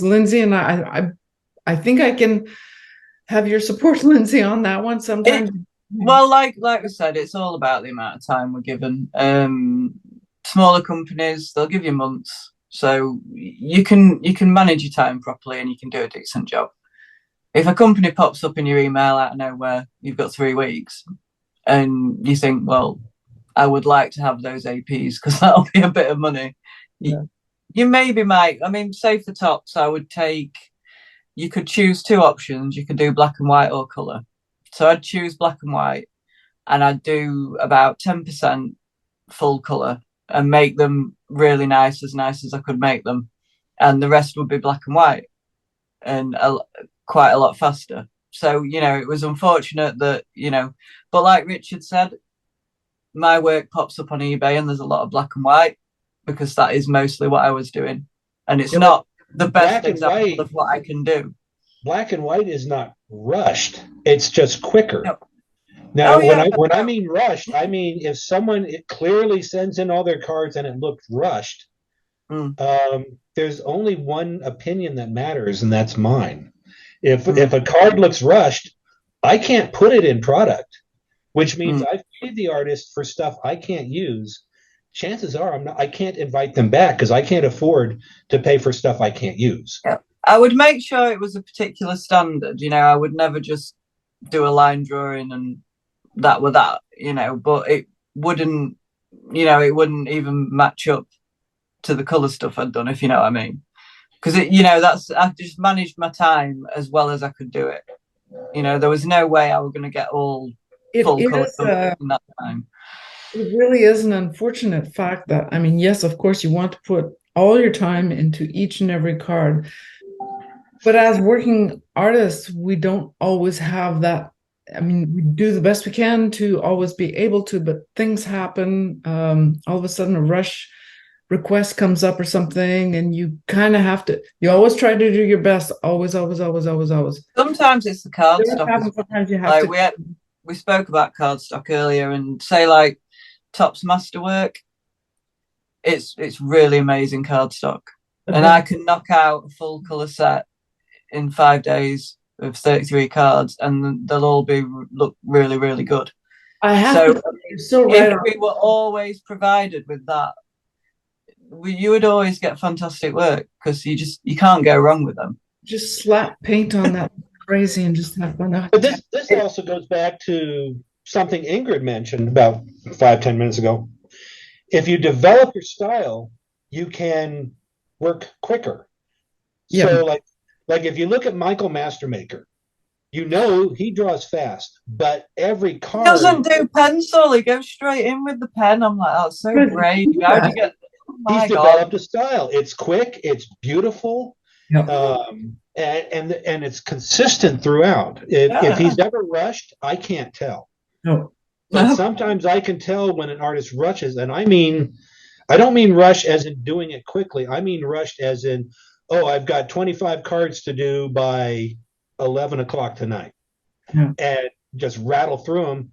Lindsey and I think I can have your support, Lindsey, on that one. Sometimes, well, like I said, it's all about the amount of time we're given. Smaller companies, they'll give you months, so you can manage your time properly and you can do a decent job. If a company pops up in your email out of nowhere, you've got 3 weeks, and you think, well, I would like to have those APs because that'll be a bit of money. Yeah. You maybe might. I mean, say for tops, I would take. You could choose 2 options. You could do black and white or color. So I'd choose black and white, and I'd do about 10% full color and make them really nice as I could make them, and the rest would be black and white, and quite a lot faster. So it was unfortunate that but like Richard said, my work pops up on eBay and there's a lot of black and white because that is mostly what I was doing, and it's not the best example of what I can do. Black and white is not rushed; it's just quicker. No. Now, when I mean rushed, I mean if someone clearly sends in all their cards and it looked rushed, there's only one opinion that matters, and that's mine. If a card looks rushed, I can't put it in product, which means I've paid the artist for stuff I can't use. Chances are I can't invite them back because I can't afford to pay for stuff I can't use. Yeah. I would make sure it was a particular standard. I would never just do a line drawing and that with that, but it wouldn't, it wouldn't even match up to the color stuff I'd done, if you know what I mean. Because I just managed my time as well as I could do it. There was no way I was going to get all full color in that time. It really is an unfortunate fact that, yes, of course, you want to put all your time into each and every card. But as working artists, we don't always have that. We do the best we can to always be able to, but things happen. All of a sudden, a rush request comes up or something, and you kind of have to. You always try to do your best. Always. Sometimes it's the cardstock. Sometimes you have to. We spoke about cardstock earlier, and say like Topps Masterwork. It's really amazing cardstock, and I can knock out a full color set in 5 days of 33 cards, and they'll all look really, really good. If we were always provided with that, you would always get fantastic work because you can't go wrong with them. Just slap paint on that crazy and just have fun. But this also goes back to something Ingrid mentioned about 5-10 minutes ago. If you develop your style, you can work quicker. Yeah. So like if you look at Michael Mastermaker, he draws fast, but every card doesn't do pencil. He goes straight in with the pen. I'm like, that's so great. How do you get? He's developed a style. It's quick. It's beautiful. Yep. And it's consistent throughout. If he's ever rushed, I can't tell. No. But sometimes I can tell when an artist rushes, and I don't mean rush as in doing it quickly. I mean rushed as in, I've got 25 cards to do by 11 o'clock tonight, and just rattle through them.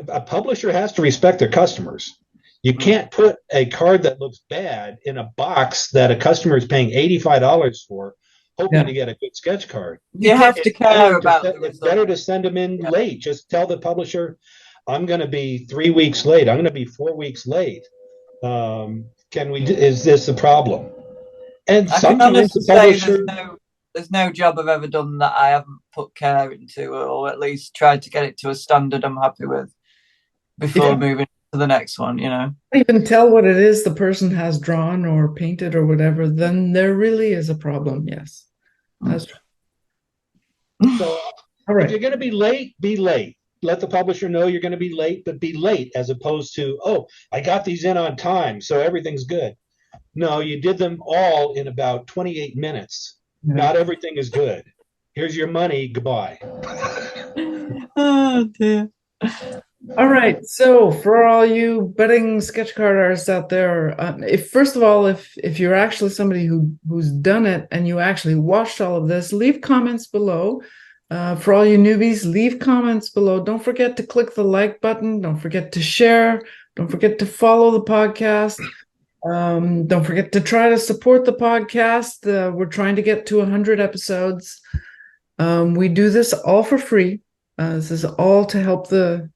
A publisher has to respect their customers. You can't put a card that looks bad in a box that a customer is paying $85 for, hoping to get a good sketch card. You have to care about it. It's better to send them in late. Just tell the publisher, I'm going to be 3 weeks late. I'm going to be 4 weeks late. Is this a problem? And sometimes the publisher... There's no job I've ever done that I haven't put care into, or at least tried to get it to a standard I'm happy with before moving to the next one, Even tell what it is the person has drawn or painted or whatever, then there really is a problem. Yes, that's true. So, all right. If you're going to be late, be late. let the publisher know you're going to be late, but be late, as opposed to, oh, I got these in on time, so everything's good. No, you did them all in about 28 minutes. Not everything is good. Here's your money. Goodbye. Oh dear. All right. So for all you budding sketch card artists out there, if first of all, if you're actually somebody who's done it and you actually watched all of this, leave comments below. For all you newbies, leave comments below. Don't forget to click the like button. Don't forget to share. Don't forget to follow the podcast. Don't forget to try to support the podcast. We're trying to get to 100 episodes. We do this all for free. This is all to help the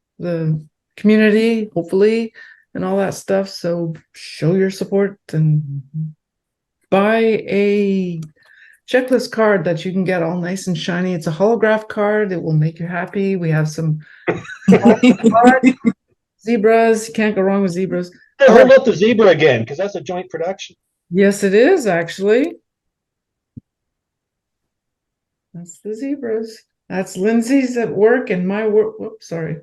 community, hopefully, and all that stuff. So show your support and buy a checklist card that you can get all nice and shiny. It's a holograph card. It will make you happy. We have some zebras. You can't go wrong with zebras. Hold up the zebra again, because that's a joint production. Yes, it is actually. That's the zebras. That's Lindsay's at work and my work. Whoops, sorry.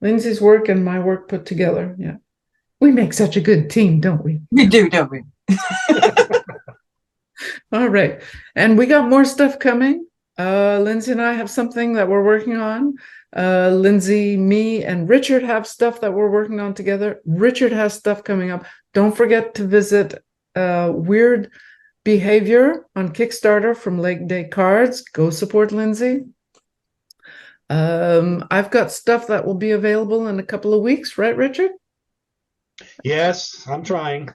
Lindsay's work and my work put together. Yeah. We make such a good team, don't we? We do, don't we? All right. And we got more stuff coming. Lindsay and I have something that we're working on. Lindsay, me, and Richard have stuff that we're working on together. Richard has stuff coming up. Don't forget to visit Weird Behavior on Kickstarter from Lake Day Cards. Go support Lindsay. I've got stuff that will be available in a couple of weeks, right, Richard? Yes, I'm trying.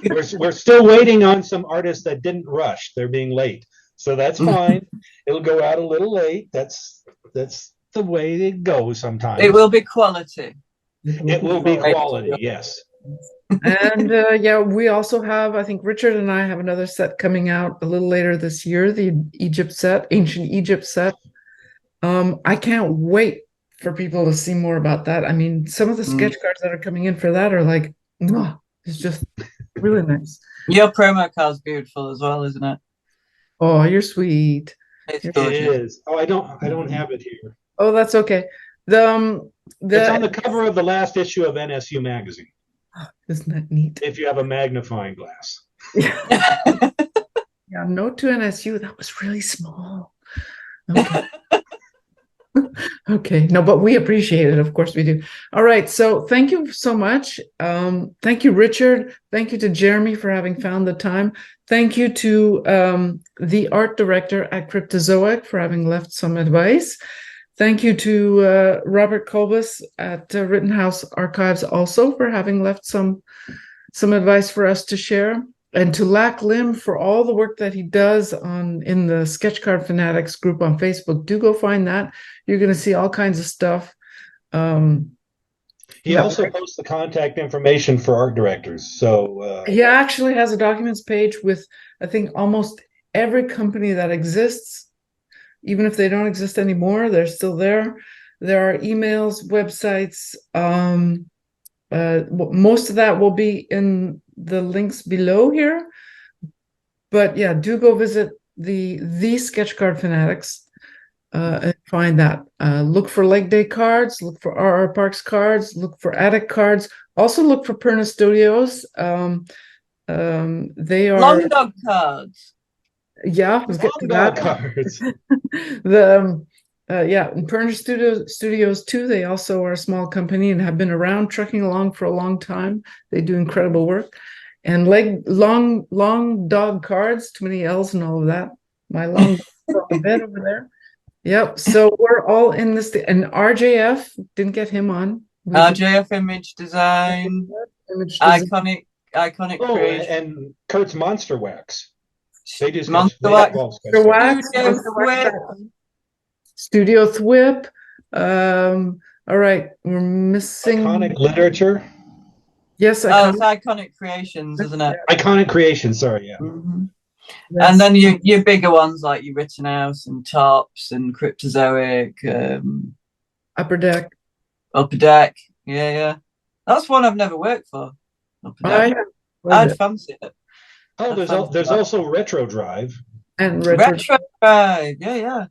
We're still waiting on some artists that didn't rush. They're being late. So that's fine. It'll go out a little late. That's the way it goes sometimes. It will be quality. It will be quality, yes. And yeah, we also have, I think Richard and I have another set coming out a little later this year, the Egypt set, Ancient Egypt set. I can't wait for people to see more about that. I mean, some of the sketch cards that are coming in for that are like, oh, it's just really nice. Your promo card's beautiful as well, isn't it? Oh, you're sweet. It's It gorgeous. is. Oh, I don't have it here. Oh, that's okay. It's on the cover of the last issue of NSU magazine. Isn't that neat? If you have a magnifying glass. Yeah, note to NSU, that was really small. Okay. Okay, no, but we appreciate it. Of course we do. All right, so thank you so much. Thank you, Richard. Thank you to Jeremy for having found the time. Thank you to the art director at Cryptozoic for having left some advice. Thank you to Robert Colbus at Rittenhouse Archives also for having left some advice for us to share. And to Lack Lim for all the work that he does in the Sketch Card Fanatics group on Facebook. Do go find that. You're going to see all kinds of stuff. He also posts the contact information for art directors. So he actually has a documents page with, I think, almost every company that exists. Even if they don't exist anymore, they're still there. There are emails, websites. Most of that will be in the links below here, but yeah, do go visit the Sketch Card Fanatics and find that. Look for Leg Day Cards, look for RRParks Cards, look for Attic Cards. Also look for Perna Studios. They are Long Dog Cards. Yeah, I was getting to that. cards. Yeah, and Perna Studios too. They also are a small company and have been around, trucking along for a long time. They do incredible work. And long dog cards. Too many L's and all of that. My long bed over there. Yep. So we're all in this. And RJF didn't get him on. RJF Image Design. Iconic Oh, creation. and Kurt's Monster Wax. They just Monster Wax. Studio Thwip. All right, we're missing Iconic Literature. Yes, it's Iconic Creations, isn't it? Iconic Creation. Sorry, yeah. Mm-hmm. Yes. And then your bigger ones like your Rittenhouse and Tops and Cryptozoic, Upper Deck. Upper Deck. Yeah. That's one I've never worked for. Upper Deck. I'd fancy it. Oh, there's also Retro Drive. And Retro Drive. Yeah.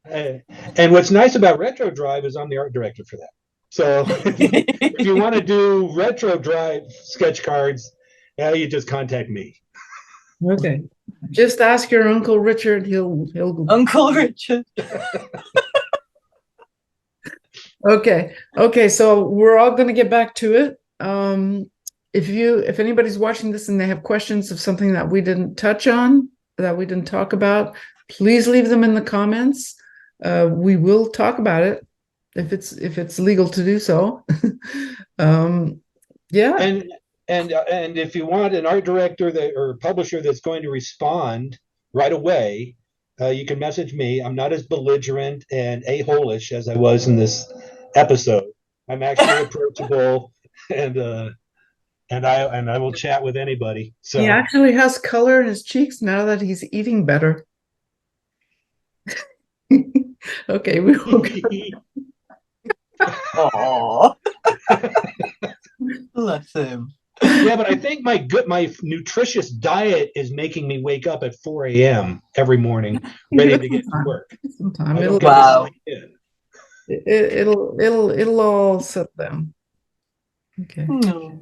And what's nice about Retro Drive is I'm the art director for that. So if you want to do Retro Drive sketch cards, you just contact me. Okay. Just ask your Uncle Richard. He'll Uncle Richard. Okay, so we're all going to get back to it. If anybody's watching this and they have questions of something that we didn't touch on, that we didn't talk about, please leave them in the comments. We will talk about it if it's legal to do so. Yeah. And if you want an art director or publisher that's going to respond right away, you can message me. I'm not as belligerent and a-hole-ish as I was in this episode. I'm actually approachable, and I will chat with anybody. So he actually has color in his cheeks now that he's eating better. Okay, we will Aww. Bless him. Yeah, but I think my nutritious diet is making me wake up at 4 a.m. every morning, ready to get to work. Sometime Wow. it'll all settle down. Okay. No.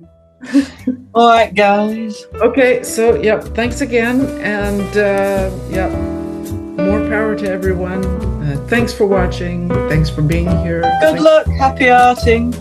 All right, guys. Okay, so yep, thanks again, and yep, more power to everyone. Thanks for watching. Thanks for being here. Good luck. Happy arting.